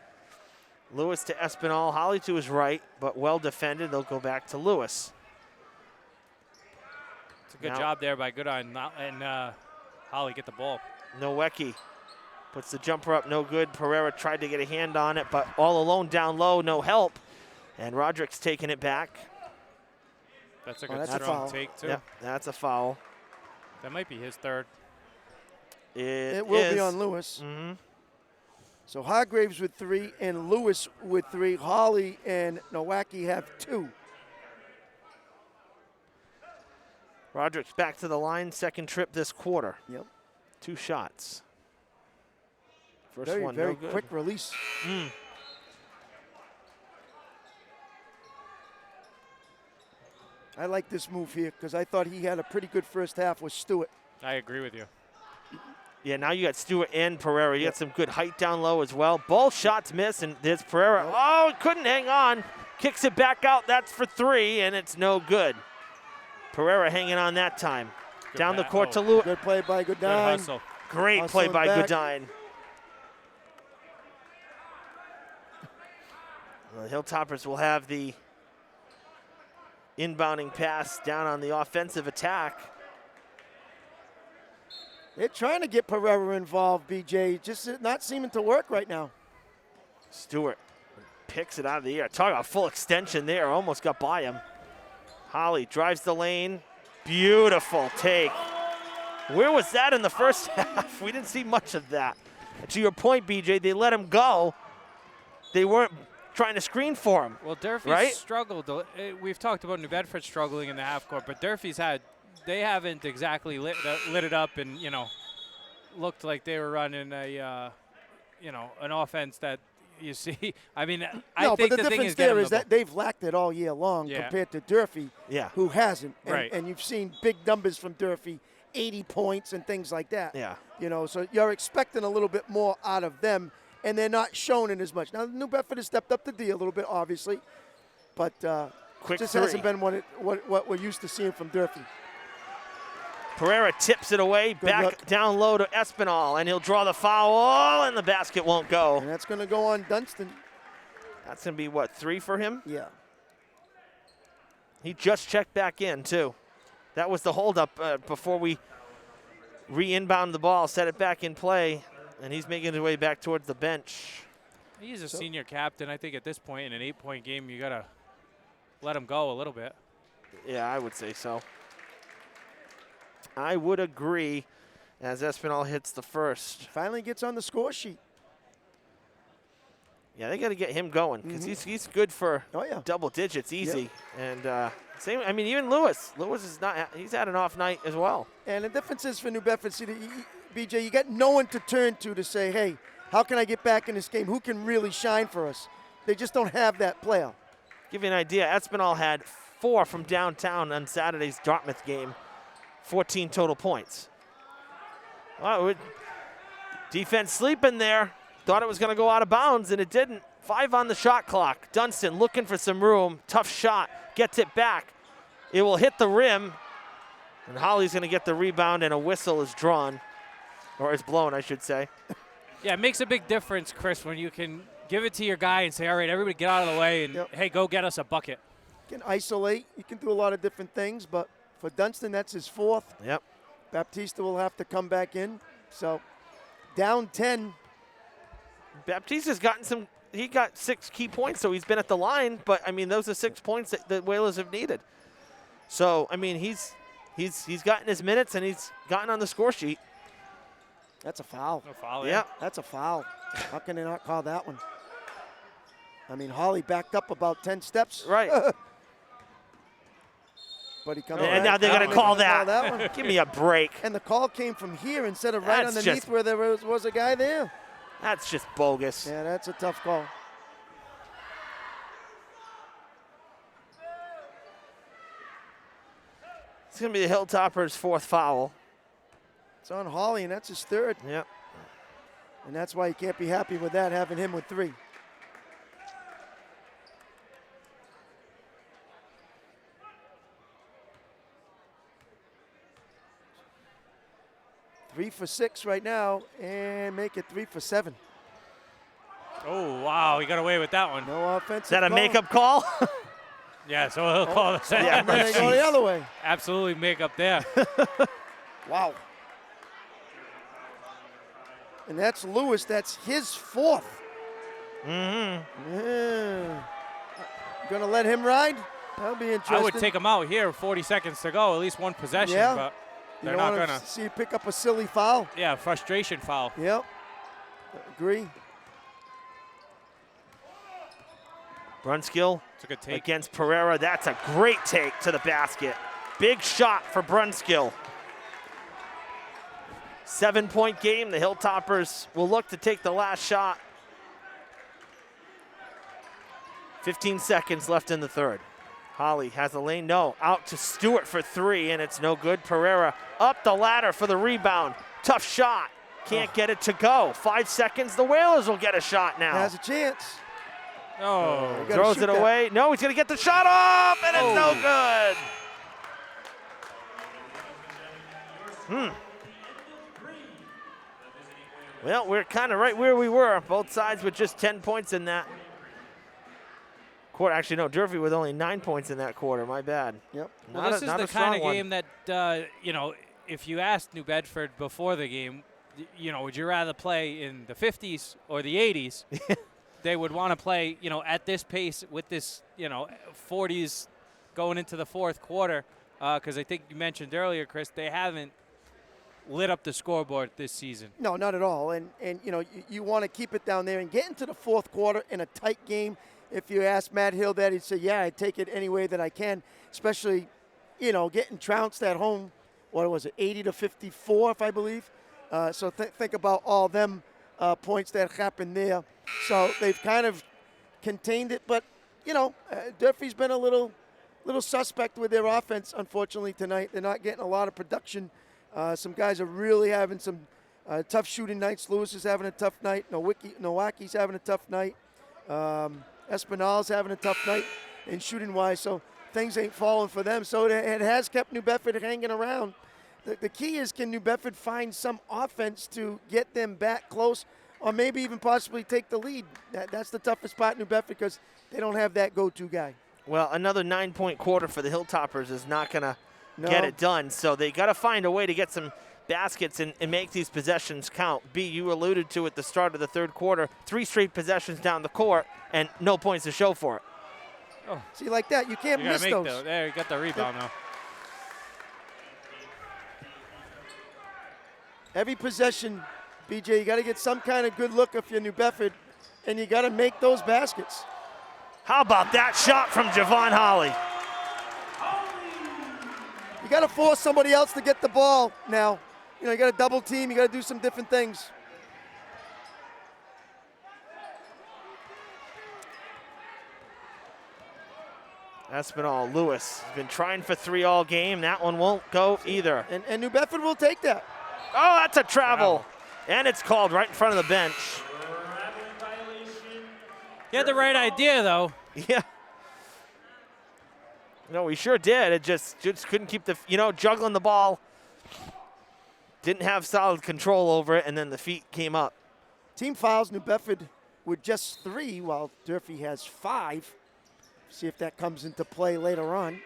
Lewis to Espinal. Holly to his right, but well defended. They'll go back to Lewis. It's a good Now- job there by Goodine and Holly get the ball. Nowecki puts the jumper up, no good. Pereira tried to get a hand on it, but all alone down low, no help. And Roderick's taking it back. That's a Oh, good that's a strong foul. take, too. Yep, that's a foul. That might be his third. It will be is. on Lewis. Mm-hmm. So Hargraves with 3 and Lewis with 3. Holly and Nowacki have 2. Roderick's back to the line, second trip this quarter. Yep. 2 shots. First Very, one, very no good. quick release. I like this move here because I thought he had a pretty good first half with Stewart. I agree with you. Yeah, now you got Stewart and Pereira. You got some good height down low as well. Both shots miss, and there's Pereira. Oh, couldn't hang on. Kicks it back out. That's for 3, and it's no good. Pereira hanging on that time. Good Down the pass. court Oh, to Lewis. Good play by Good Goodine. hustle. Great Hustling play by back. Goodine. The Hilltoppers will have the inbounding pass down on the offensive attack. They're trying to get Pereira involved, BJ. Just not seeming to work right now. Stewart picks it out of the air. Talk about full extension there. Almost got by him. Holly drives the lane. Beautiful take. Where was that in the first half? We didn't see much of that. To your point, BJ, they let him go. They weren't trying to screen for him. Well, Durfee Right? struggled. We've talked about New Bedford struggling in the half court, but Durfee's they haven't exactly lit it up and, looked like they were running an offense that you see. I mean, I think but the thing difference is getting there is the that they've lacked it all year long Yeah. compared to Durfee, Yeah. who hasn't. And, Right. and you've seen big numbers from Durfee, 80 points and things like that. Yeah. So you're expecting a little bit more out of them, and they're not showing it as much. Now, New Bedford has stepped up the D a little bit, obviously, but Quick just 3. hasn't been what we're used to seeing from Durfee. Pereira tips it away, back look. down low to Espinal, and he'll draw the foul, and the basket won't go. And that's going to go on Dunstan. That's going to be, what, 3 for him? Yeah. He just checked back in, too. That was the holdup before we re-inbound the ball, set it back in play, and he's making his way back towards the bench. He's a senior captain. I think at this point in an 8-point game, you got to let him go a little bit. Yeah, I would say so. I would agree as Espinal hits the first. Finally gets on the score sheet. Yeah, they got to get him going because he's good for Oh, yeah. double digits easy. And same, I mean, even Lewis. Lewis is not. He's had an off night as well. And the difference is for New Bedford City, BJ, you got no one to turn to say, hey, how can I get back in this game? Who can really shine for us? They just don't have that player. Give you an idea, Espinal had 4 from downtown on Saturday's Dartmouth game, 14 total points. Well, defense sleeping there. Thought it was going to go out of bounds, and it didn't. 5 on the shot clock. Dunstan looking for some room. Tough shot. Gets it back. It will hit the rim, and Holly's going to get the rebound, and a whistle is drawn, or is blown, I should say. Yeah, it makes a big difference, Chris, when you can give it to your guy and say, all right, everybody get out of the way, and, hey, go get us a bucket. You can isolate. You can do a lot of different things, but for Dunstan, that's his 4th. Yep. Baptista will have to come back in. So down 10. Baptista's gotten some. He got 6 key points, so he's been at the line. But I mean, those are 6 points that the Whalers have needed. So I mean, he's gotten his minutes and he's gotten on the score sheet. That's a foul. No foul, Yeah. That's a foul. How can they not call that one? I mean, Holly backed up about 10 steps. Right. But he comes And back. now they're How going are to they call gonna that. one? Give me a break. And the call came from here instead of right That's underneath just- where there was a guy there. That's just bogus. Yeah, that's a tough call. It's going to be the Hilltoppers' 4th foul. It's on Holly, and that's his 3rd. Yep. And that's why you can't be happy with that, having him with 3. 3 for 6 right now and make it 3 for 7. Oh, wow, he got away with that one. No offensive Is that a call. makeup call? Yeah, so he'll call the second. Yeah, and then they go the other way. Absolutely makeup there. Wow. And that's Lewis. That's his 4th. Mm-hmm. Yeah. Gonna let him ride? That'll be interesting. I would take him out here. 40 seconds to go. At least one possession, Yeah. but You they're don't not wanna going to. see you pick up a silly foul. Yeah, frustration foul. Yep. Agree. Brunskill It's a good take. against Pereira. That's a great take to the basket. Big shot for Brunskill. 7-point game. The Hilltoppers will look to take the last shot. 15 seconds left in the third. Holly has the lane. No. Out to Stewart for 3, and it's no good. Pereira up the ladder for the rebound. Tough shot. Can't get it to go. 5 seconds. The Whalers will get a shot now. Has a chance. Oh, You gotta Throws shoot it that. away. No, he's going to get the shot off, and it's no good. Well, we're kind of right where we were. Both sides with just 10 points in that quarter. Actually, no, Durfee with only 9 points in that quarter. My bad. Yep. well, this is the kind of game that, you know, if you asked New Bedford before the game, you know, would you rather play in the 50s or the 80s? They would want to play, you know, at this pace with this, you know, 40s going into the fourth quarter. Because I think you mentioned earlier, Chris, they haven't lit up the scoreboard this season. No, not at all. And you know, you want to keep it down there and get into the fourth quarter in a tight game. If you ask Matt Hill that, he'd say, yeah, I take it any way that I can, especially, you know, getting trounced at home. What was it, 80-54, if I believe? So think about all them points that happened there. So they've kind of contained it. But, you know, Durfee's been a little suspect with their offense, unfortunately, tonight. They're not getting a lot of production. Some guys are really having some tough shooting nights. Lewis is having a tough night. Nowaki's having a tough night. Espinal's having a tough night in shooting-wise. So things ain't falling for them. So it has kept New Bedford hanging around. The key is, can New Bedford find some offense to get them back close or maybe even possibly take the lead? That's the toughest spot in New Bedford because they don't have that go-to guy. Well, another 9-point quarter for the Hilltoppers is not going to No. get it done. So they got to find a way to get some baskets and make these possessions count. B, you alluded to at the start of the third quarter, 3 straight possessions down the court and no points to show for it. Oh. See, like that, you can't You miss gotta make those. there, you got the rebound now. Every possession, BJ, you got to get some kind of good look if you're New Bedford, and you got to make those baskets. How about that shot from Javon Holly? You got to force somebody else to get the ball now. You know, you got to double team. You got to do some different things. Espinal, Lewis has been trying for 3 all game. That one won't go either. And New Bedford will take that. Oh, that's a travel. And it's called right in front of the bench. You had the right idea, though. Yeah. No, we sure did. It just couldn't keep the, juggling the ball. Didn't have solid control over it, and then the feet came up. Team fouls, New Bedford with just 3, while Durfee has 5. See if that comes into play later on.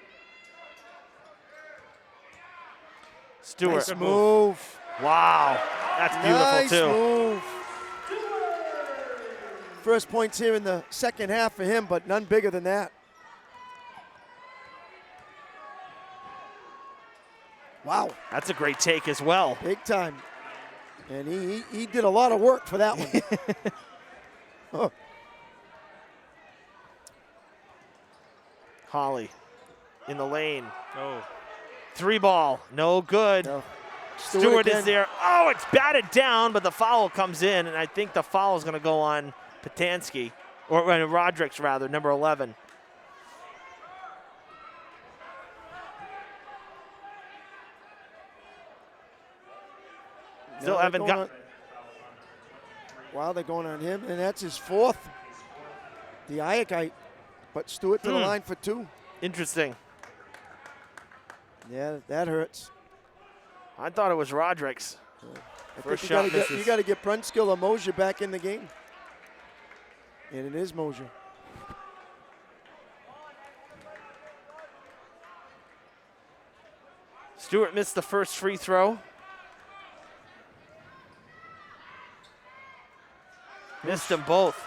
Stewart. Nice move. Wow. That's beautiful, Nice too. move. First points here in the second half for him, but none bigger than that. Wow. That's a great take as well. Big time. And he did a lot of work for that one. Oh. Holly in the lane. Oh. 3 ball. No good. No. Stewart is again. there. Oh, it's batted down, but the foul comes in, and I think the foul is going to go on Patansky, or Roderick's rather, number 11. Still haven't got. Wow, they're going on him, and that's his 4th. The Ayakite, but Stewart to the line for 2. Interesting. Yeah, that hurts. I thought it was Roderick's. First shot misses. You got to get Brunskill or Mosier back in the game. And it is Mosier. Stewart missed the first free throw. Missed them both.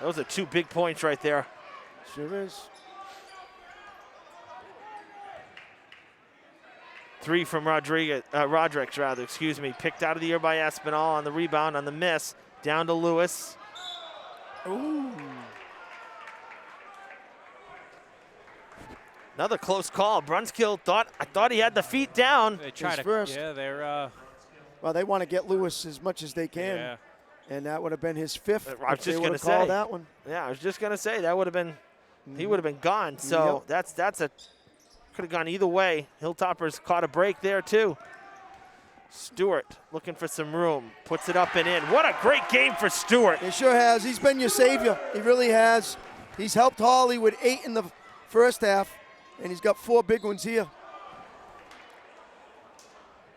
Those are 2 big points right there. Sure is. 3 from Rodriguez, rather, excuse me. Picked out of the air by Espinal on the rebound, on the miss. Down to Lewis. Ooh. Another close call. Brunskill I thought he had the feet down. They try to, first. yeah, they're. Well, they want to get Lewis as much as they can. Yeah. And that would have been his 5th. I was just going to say called that one. Yeah, I was just going to say that would have been. He would have been gone. So that's a could have gone either way. Hilltoppers caught a break there too. Stewart looking for some room, puts it up and in. What a great game for Stewart. He sure has. He's been your savior. He really has. He's helped Hawley with 8 in the first half, and he's got 4 big ones here.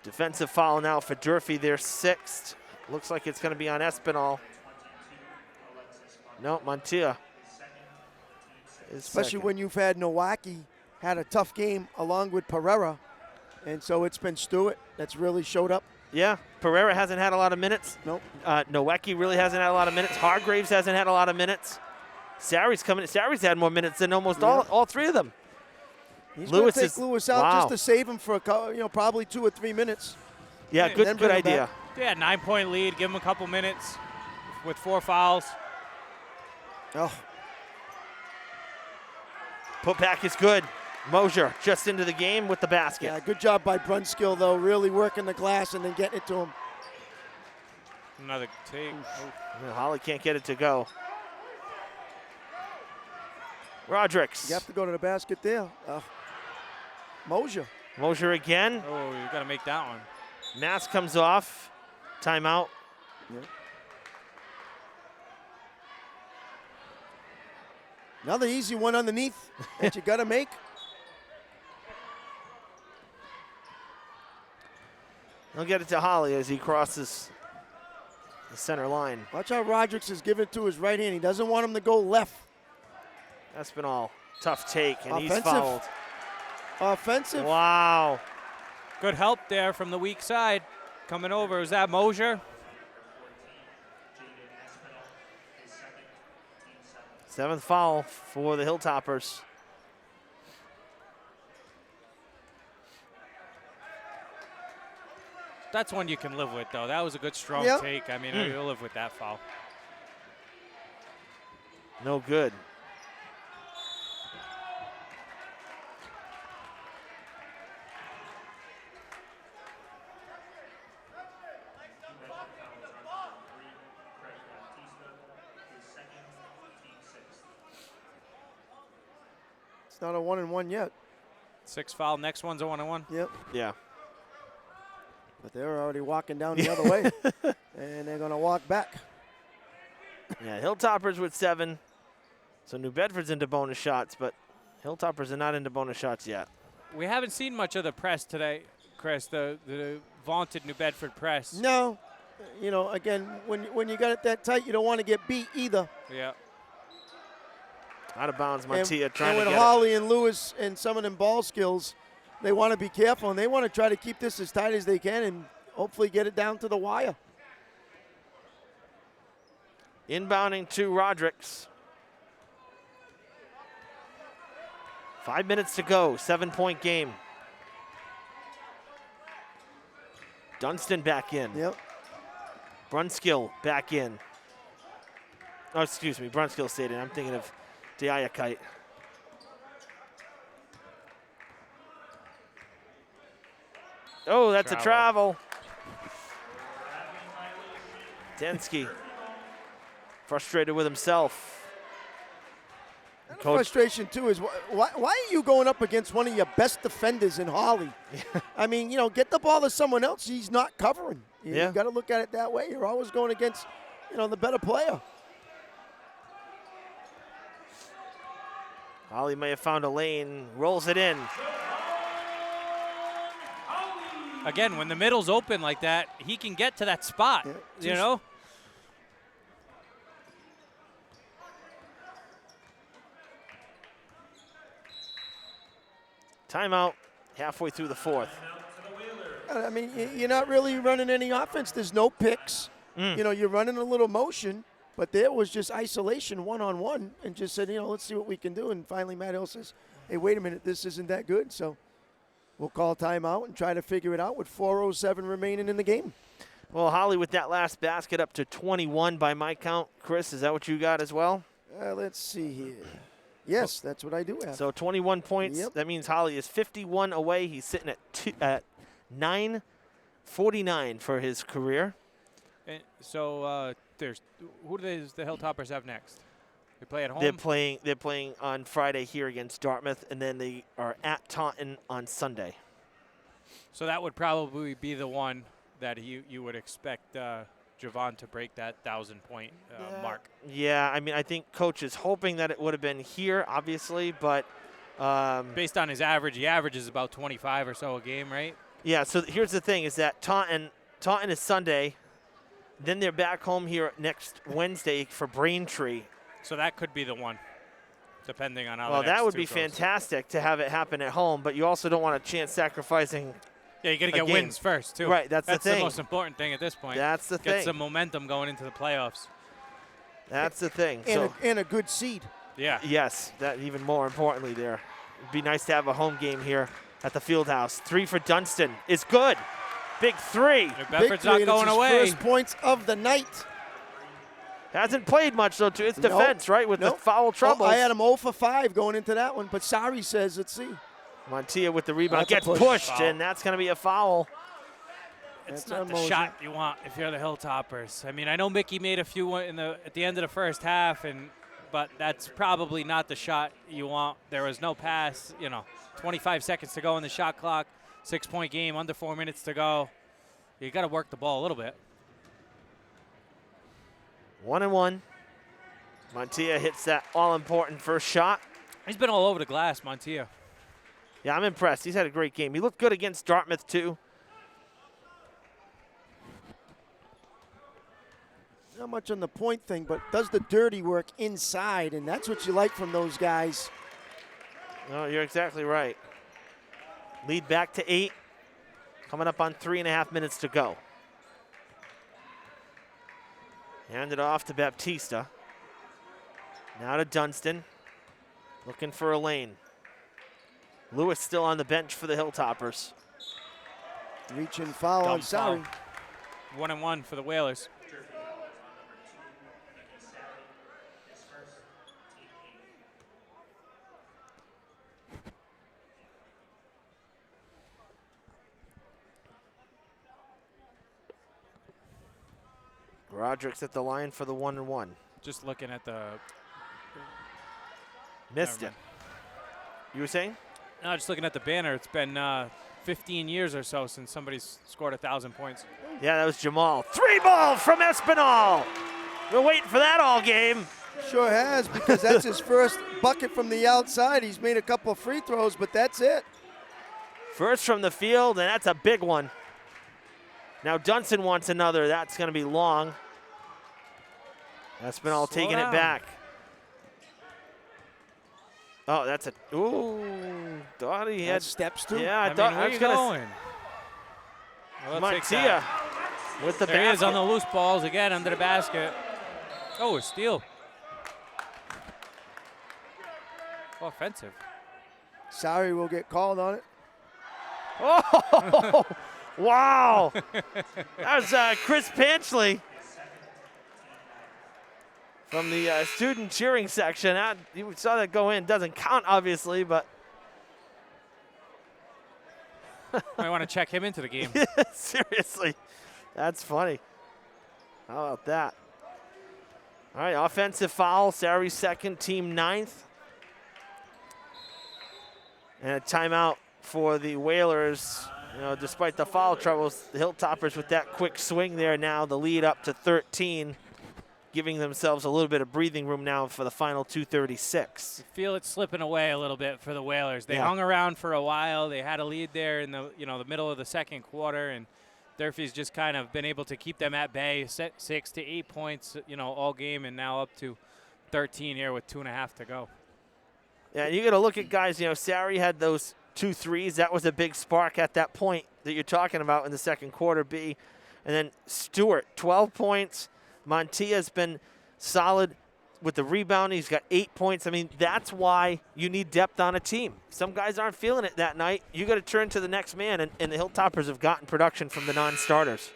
Defensive foul now for Durfee, their 6th. Looks like it's going to be on Espinal. No, Montia. Especially when you've had Nowacki had a tough game along with Pereira. And so it's been Stewart that's really showed up. Yeah, Pereira hasn't had a lot of minutes. Nope. Nowacki really hasn't had a lot of minutes. Hargraves hasn't had a lot of minutes. Sari's coming. Sari's had more minutes than almost all 3 of them. He's going to take Lewis out just to save him for probably 2 or 3 minutes. Yeah, good idea. Yeah, 9-point lead. Give him a couple minutes with 4 fouls. Oh. Putback is good. Mosier just into the game with the basket. Yeah, good job by Brunskill, though, really working the glass and then getting it to him. Another take. Holly can't get it to go. Rodriguez. You have to go to the basket there. Mosier. Mosier again. Oh, you got to make that one. Mask comes off. Timeout. Yeah. Another easy one underneath that you got to make. He'll get it to Holly as he crosses the center line. Watch how Rodriguez is giving it to his right hand. He doesn't want him to go left. Espinal, tough take, and Offensive. he's fouled. Offensive. Wow. Good help there from the weak side. Coming over, is that Mosier? 7th foul for the Hilltoppers. That's one you can live with, though. That was a good, strong take. I mean, you'll live with that foul. No good. It's not a 1-and-1 yet. 6 foul. Next one's a 1-and-1. Yep. Yeah. But they're already walking down the other way, and they're going to walk back. Yeah, Hilltoppers with 7. So New Bedford's into bonus shots, but Hilltoppers are not into bonus shots yet. We haven't seen much of the press today, Chris, the vaunted New Bedford press. No. You know, again, when you got it that tight, you don't want to get beat either. Yeah. Out of bounds, Montia trying and to with get Holly and Lewis and some of them ball skills, they want to be careful, and they want to try to keep this as tight as they can and hopefully get it down to the wire. Inbounding to Rodriguez. 5 minutes to go, 7-point game. Dunstan back in. Yep. Brunskill back in. Oh, excuse me, Brunskill stayed in. I'm thinking of Diayakite. Oh, that's a travel. Densky frustrated with himself. The frustration, too, is why are you going up against one of your best defenders in Holly? I mean, you know, get the ball to someone else. He's not covering. You got to look at it that way. You're always going against, you know, the better player. Holly may have found a lane, rolls it in. again, when the middle's open like that, he can get to that spot, you know? Timeout halfway through the fourth. I mean, you're not really running any offense. There's no picks. You know, you're running a little motion, but there was just isolation one-on-one and just said, you know, let's see what we can do. And finally Matt Hill says, hey, wait a minute, this isn't that good. So we'll call timeout and try to figure it out with 4:07 remaining in the game. Well, Holly, with that last basket up to 21 by my count. Chris, is that what you got as well? Let's see here. Yes, that's what I do have. So 21 points. Yep. That means Holly is 51 away. He's sitting at 9:49 for his career. And so who does the Hilltoppers have next? They play at home? They're playing on Friday here against Dartmouth, and then they are at Taunton on Sunday. So that would probably be the one that you would expect Javon to break that 1,000-point mark. Yeah, I mean, I think Coach is hoping that it would have been here, obviously, but based on his average, he averages about 25 or so a game, right? Yeah, so here's the thing is that Taunton is Sunday. Then they're back home here next Wednesday for Braintree. So that could be the one, depending on how well, the next that would two be goes. Fantastic to have it happen at home, but you also don't want a chance sacrificing. Yeah, you got to get wins first, too. Right, that's the thing. That's the most important thing at this point. That's the thing. Get some momentum going into the playoffs. That's the thing. And a good seed. Yeah. Yes, that even more importantly there. It'd be nice to have a home game here at the Fieldhouse. 3 for Dunstan is good. Big 3. Bedford's not going away. First points of the night. Hasn't played much, though, too. It's defense, right, with the foul troubles. I had him 0 for 5 going into that one, but Sari says, let's see. Montilla with the rebound. That's a Gets push. pushed, Foul. and that's going to be a foul. It's That's not the emotion. shot you want if you're the Hilltoppers. I mean, I know Mickey made a few at the end of the first half, but that's probably not the shot you want. There was no pass, 25 seconds to go in the shot clock, 6-point game, under 4 minutes to go. You got to work the ball a little bit. 1-1. Montilla hits that all-important first shot. He's been all over the glass, Montilla. Yeah, I'm impressed. He's had a great game. He looked good against Dartmouth, too. Not much on the point thing, but does the dirty work inside, and that's what you like from those guys. No, you're exactly right. Lead back to 8. Coming up on 3.5 minutes to go. Hand it off to Baptista. Now to Dunstan. Looking for a lane. Lewis still on the bench for the Hilltoppers. Reach and foul on Sari. 1-1 for the Whalers. Roderick's at the line for the 1-1. Just looking at the... Missed it. You were saying? No, just looking at the banner. It's been 15 years or so since somebody's scored 1,000 points. Yeah, that was Jamal. 3-ball from Espinal. We're waiting for that all game. Sure has, because that's his first bucket from the outside. He's made a couple of free throws, but that's it. First from the field, and that's a big one. Now Dunstan wants another. That's going to be long. Espinal taking it back. Oh, that's a... Ooh. Thought he had... steps too. Yeah, I thought I was going. Well, Montilla with the there he is basket. on the loose balls again under the basket. Oh, a steal. Oh, offensive. Sari will get called on it. Oh, wow. That was Chris Panchley from the student cheering section. You saw that go in. Doesn't count, obviously, but. Might want to check him into the game. Seriously. That's funny. How about that? All right, offensive foul. Sari's second, team 9th. And a timeout for the Whalers. Despite the foul troubles, the Hilltoppers with that quick swing there now, the lead up to 13. giving themselves a little bit of breathing room now for the final 2:36. Feel it slipping away a little bit for the Whalers. They Yeah. hung around for a while. They had a lead there in the the middle of the second quarter, and Durfee's just kind of been able to keep them at bay, set 6 to 8 points, all game, and now up to 13 here with 2.5 to go. Yeah, you got to look at guys. Sari had those 2 threes. That was a big spark at that point that you're talking about in the second quarter, B. And then Stewart, 12 points. Montia's been solid with the rebound. He's got 8 points. I mean, that's why you need depth on a team. Some guys aren't feeling it that night. You got to turn to the next man, and the Hilltoppers have gotten production from the non-starters.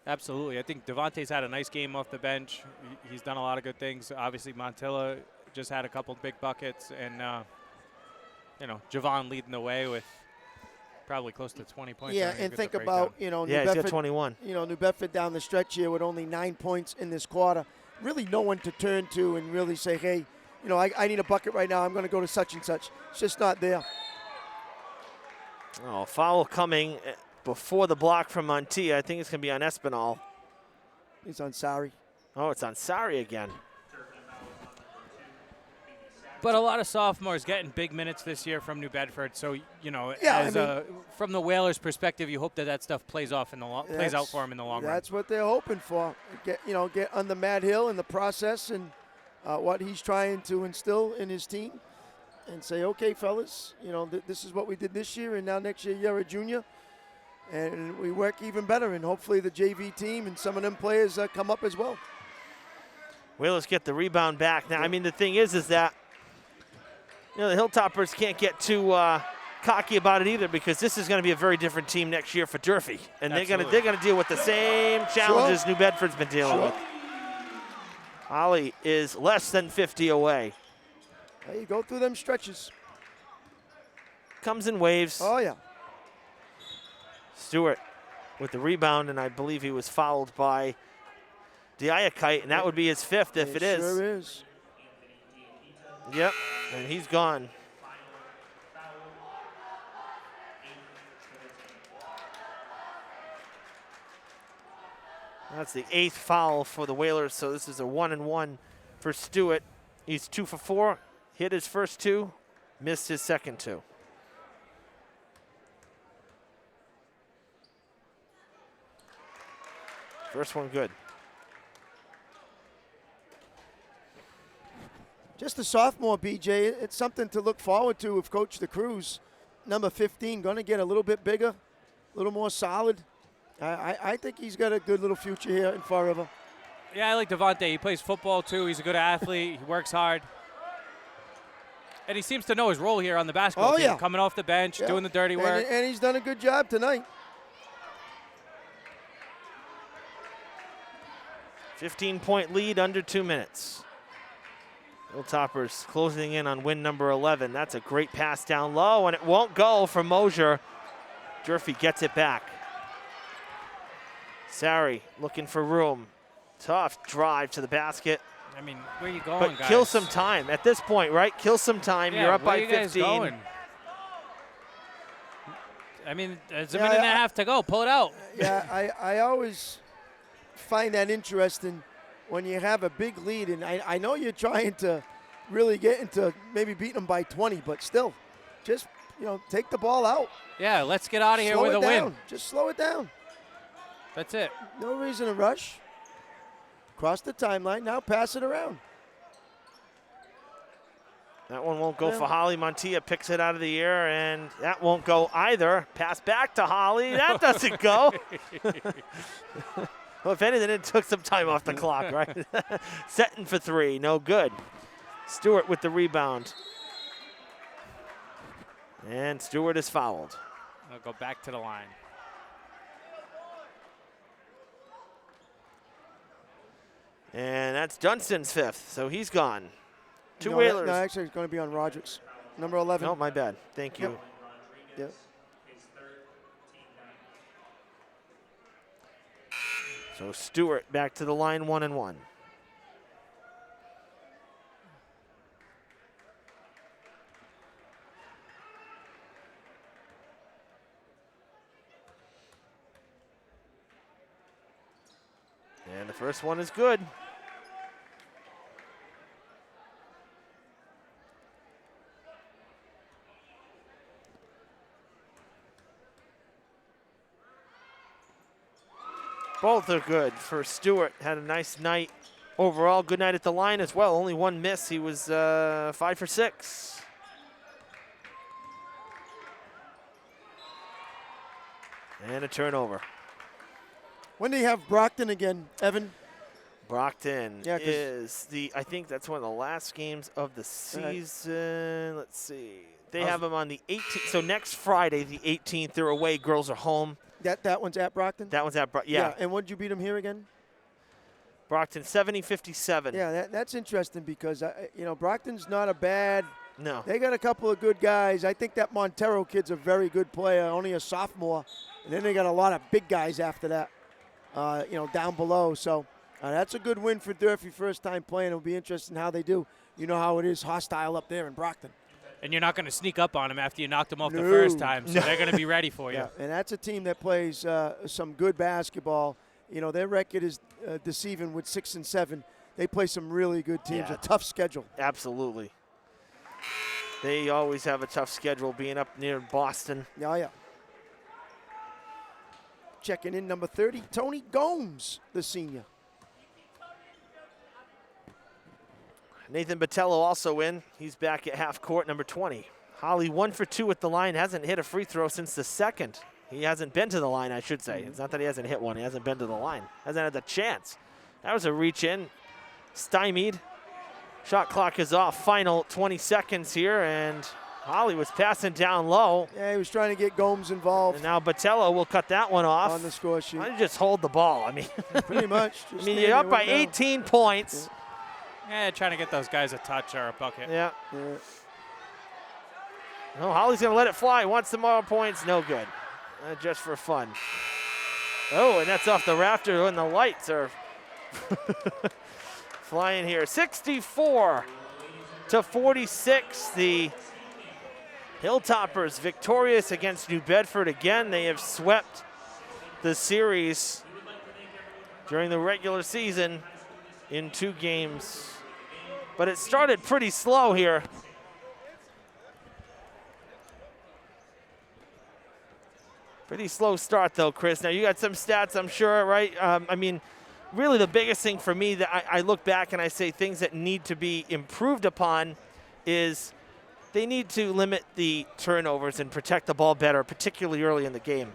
Absolutely. I think Devontae's had a nice game off the bench. He's done a lot of good things. Obviously, Montilla just had a couple big buckets, and Javon leading the way with probably close to 20 points. Yeah, and think about, New he's got Bedford, 21. New Bedford down the stretch here with only 9 points in this quarter. Really no one to turn to and really say, hey, I need a bucket right now. I'm going to go to such and such. It's just not there. Oh, foul coming before the block from Montia. I think it's going to be on Espinal. He's on Sari. Oh, it's on Sari again. But a lot of sophomores getting big minutes this year from New Bedford. So, from the Whalers' perspective, you hope that stuff plays off plays out for them in the long run. That's what they're hoping for. Get under Matt Hill in the process and what he's trying to instill in his team, and say, okay, fellas, this is what we did this year, and now next year you're a junior, and we work even better. And hopefully the JV team and some of them players come up as well. Whalers get the rebound back. Now, I mean, the thing is that the Hilltoppers can't get too cocky about it either, because this is going to be a very different team next year for Durfee, and they're going to deal with the same challenges New Bedford's been dealing with. Holly is less than 50 away. Hey, you go through them stretches. Comes in waves. Oh yeah. Stewart with the rebound, and I believe he was fouled by Diakite, and that would be his 5th if it is. Sure is. Yep, and he's gone. That's the 8th foul for the Whalers, so this is a 1-and-1 for Stewart. He's 2 for 4, hit his first 2, missed his second 2. First one good. Just a sophomore, BJ. It's something to look forward to with Coach the Cruz. Number 15, going to get a little bit bigger, a little more solid. I think he's got a good little future here in Fall River. Yeah, I like Devontae. He plays football, too. He's a good athlete. He works hard. And he seems to know his role here on the basketball team. Yeah. Coming off the bench, doing the dirty work. And he's done a good job tonight. 15-point lead, under 2 minutes. Hilltoppers closing in on win number 11. That's a great pass down low, and it won't go for Mosier. Durfee gets it back. Sari looking for room. Tough drive to the basket. I mean, where are you going, but guys? kill some time at this point, right? Kill some time. Yeah, you're up by where 15. you guys going? I mean, there's a minute and a half to go. Pull it out. Yeah, I always find that interesting when you have a big lead, and I know you're trying to really get into maybe beating them by 20, but still, just take the ball out. Yeah, let's get out of here Slow with it a down. win. Just slow it down. That's it. No reason to rush. Cross the timeline. Now pass it around. That one won't go for Holly. Montia picks it out of the air, and that won't go either. Pass back to Holly. That doesn't go. Well, if anything, it took some time off the clock, right? Setting for 3. No good. Stewart with the rebound. And Stewart is fouled. I'll go back to the line. And that's Dunston's 5th, so he's gone. Two no, Whalers. No, actually, it's going to be on Roderick's. Number 11. Oh, my bad. Thank you. Yep. So Stewart back to the line, 1-and-1. And the first one is good. Both are good for Stewart. Had a nice night overall. Good night at the line as well. Only one miss. He was 5 for 6. And a turnover. When do you have Brockton again, Evan? Brockton Yeah, 'cause- is I think that's one of the last games of the season. Let's see. They have them on the 18th. So next Friday, the 18th, they're away. Girls are home. That one's at Brockton? That one's at Brockton. Yeah. And what did you beat them here again? Brockton 70-57. Yeah, that's interesting because, Brockton's not a bad. No. They got a couple of good guys. I think that Montero kid's a very good player, only a sophomore. And then they got a lot of big guys after that, down below. So that's a good win for Durfee, first time playing. It'll be interesting how they do. You know how it is hostile up there in Brockton. And you're not going to sneak up on them after you knocked them off the first time, so they're going to be ready for you. Yeah, and that's a team that plays some good basketball. Their record is deceiving with 6 and 7. They play some really good teams, a tough schedule. Absolutely. They always have a tough schedule being up near Boston. Yeah. Checking in number 30, Tony Gomes, the senior. Nathan Botello also in. He's back at half court, number 20. Holly 1 for 2 at the line. Hasn't hit a free throw since the second. He hasn't been to the line, I should say. It's not that he hasn't hit one. He hasn't been to the line. Hasn't had the chance. That was a reach in. Stymied. Shot clock is off. Final 20 seconds here, and Holly was passing down low. Yeah, he was trying to get Gomes involved. And now Botello will cut that one off. On the score sheet. Why don't you just hold the ball? I mean, pretty much. You're up by 18 points. Yeah, trying to get those guys a touch or a bucket. Yeah. No, Holly's going to let it fly. Wants some more points. No good. Just for fun. Oh, and that's off the rafter, and the lights are flying here. 64-46. The Hilltoppers victorious against New Bedford again. They have swept the series during the regular season in 2 games. But it started pretty slow here. Pretty slow start, though, Chris. Now, you got some stats, I'm sure, right? Really the biggest thing for me that I look back and I say things that need to be improved upon is they need to limit the turnovers and protect the ball better, particularly early in the game.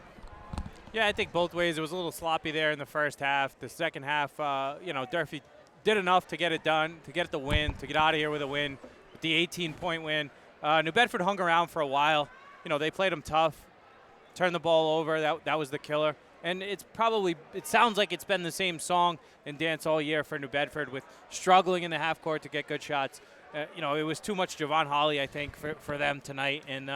Yeah, I think both ways. It was a little sloppy there in the first half. The second half, Durfee did enough to get it done, to get the win, to get out of here with a win, with the 18-point win. New Bedford hung around for a while. They played them tough, turned the ball over. That was the killer. And it sounds like it's been the same song and dance all year for New Bedford, with struggling in the half court to get good shots. It was too much Javon Holly, I think, for them tonight. And,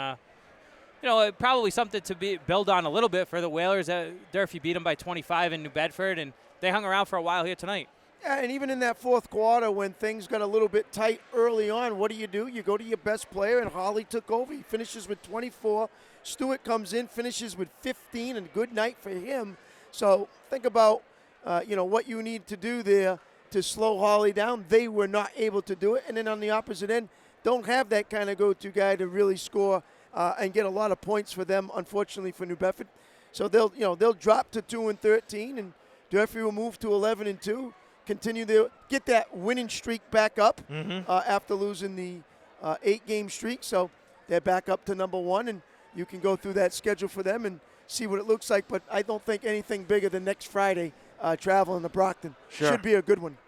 probably something to build on a little bit for the Whalers. Durfee beat them by 25 in New Bedford, and they hung around for a while here tonight. Yeah, and even in that fourth quarter when things got a little bit tight early on, what do? You go to your best player, and Holly took over. He finishes with 24. Stewart comes in, finishes with 15, and good night for him. So think about, what you need to do there to slow Holly down. They were not able to do it. And then on the opposite end, don't have that kind of go-to guy to really score and get a lot of points for them, unfortunately, for New Bedford. So they'll drop to 2-13, and Durfee will move to 11-2. Continue to get that winning streak back up after losing the 8-game streak. So they're back up to number 1, and you can go through that schedule for them and see what it looks like. But I don't think anything bigger than next Friday traveling to Brockton. Sure. Should be a good one.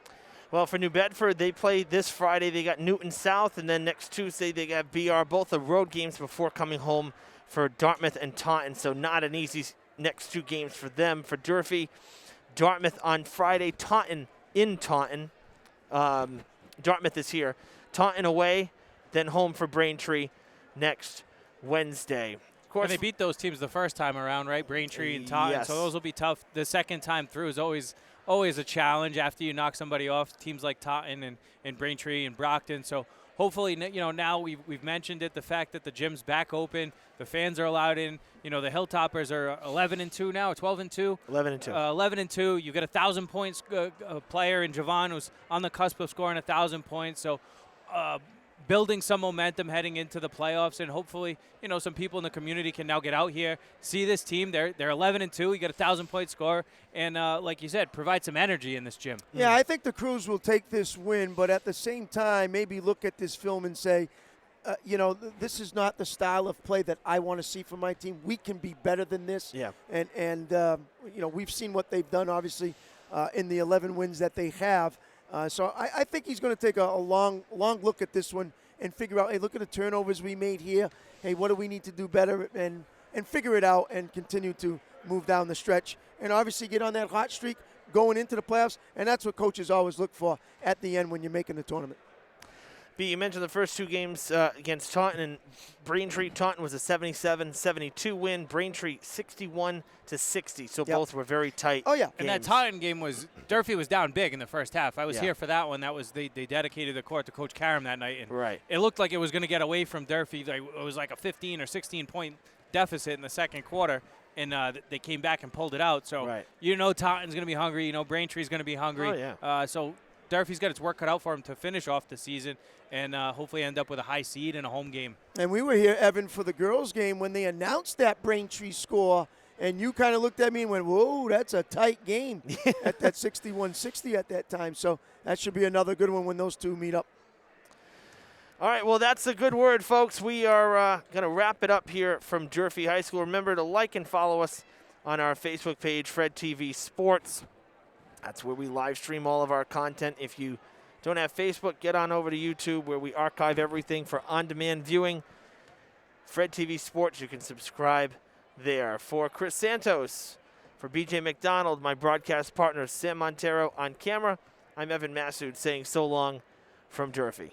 Well, for New Bedford, they play this Friday. They got Newton South, and then next Tuesday they got BR. Both the road games before coming home for Dartmouth and Taunton. So not an easy next 2 games for them. For Durfee, Dartmouth on Friday, Taunton in Taunton. Dartmouth is here. Taunton away, then home for Braintree next Wednesday. Of course, and they beat those teams the first time around, right? Braintree and Taunton. Yes. So those will be tough. The second time through is always a challenge after you knock somebody off. Teams like Taunton and Braintree and Brockton. So hopefully, now we've mentioned it, the fact that the gym's back open, the fans are allowed in. The Hilltoppers are 11-2 now, 12-2. 11-2. 11-2. You get 1,000 points player in Javon, who's on the cusp of scoring 1,000 points. So building some momentum heading into the playoffs, and hopefully, some people in the community can now get out here, see this team. They're 11-2. You get 1,000-point score, and like you said, provide some energy in this gym. Yeah, I think the Crews will take this win, but at the same time, maybe look at this film and say, this is not the style of play that I want to see from my team. We can be better than this. Yeah. And we've seen what they've done, obviously, in the 11 wins that they have. So I think he's going to take a long look at this one and figure out, hey, look at the turnovers we made here. Hey, what do we need to do better? And figure it out and continue to move down the stretch. And obviously get on that hot streak going into the playoffs. And that's what coaches always look for at the end when you're making the tournament. B, you mentioned the first two games against Taunton and Braintree. Taunton was a 77-72 win. Braintree 61-60. So both were very tight. Oh, yeah. Games. And that Taunton game Durfee was down big in the first half. I was here for that one. That was they dedicated the court to Coach Karam that night. And it looked like it was going to get away from Durfee. It was like a 15 or 16-point deficit in the second quarter. And they came back and pulled it out. So Taunton's going to be hungry. Braintree's going to be hungry. Oh, yeah. So Durfee's got its work cut out for him to finish off the season and hopefully end up with a high seed and a home game. And we were here, Evan, for the girls' game when they announced that Braintree score, and you kind of looked at me and went, whoa, that's a tight game at that 61-60 at that time. So that should be another good one when those two meet up. All right, well, that's a good word, folks. We are going to wrap it up here from Durfee High School. Remember to like and follow us on our Facebook page, Fred TV Sports. That's where we live stream all of our content. If you don't have Facebook, get on over to YouTube where we archive everything for on-demand viewing. Fred TV Sports, you can subscribe there. For Chris Santos, for BJ McDonald, my broadcast partner Sam Montero on camera, I'm Evan Massoud saying so long from Durfee.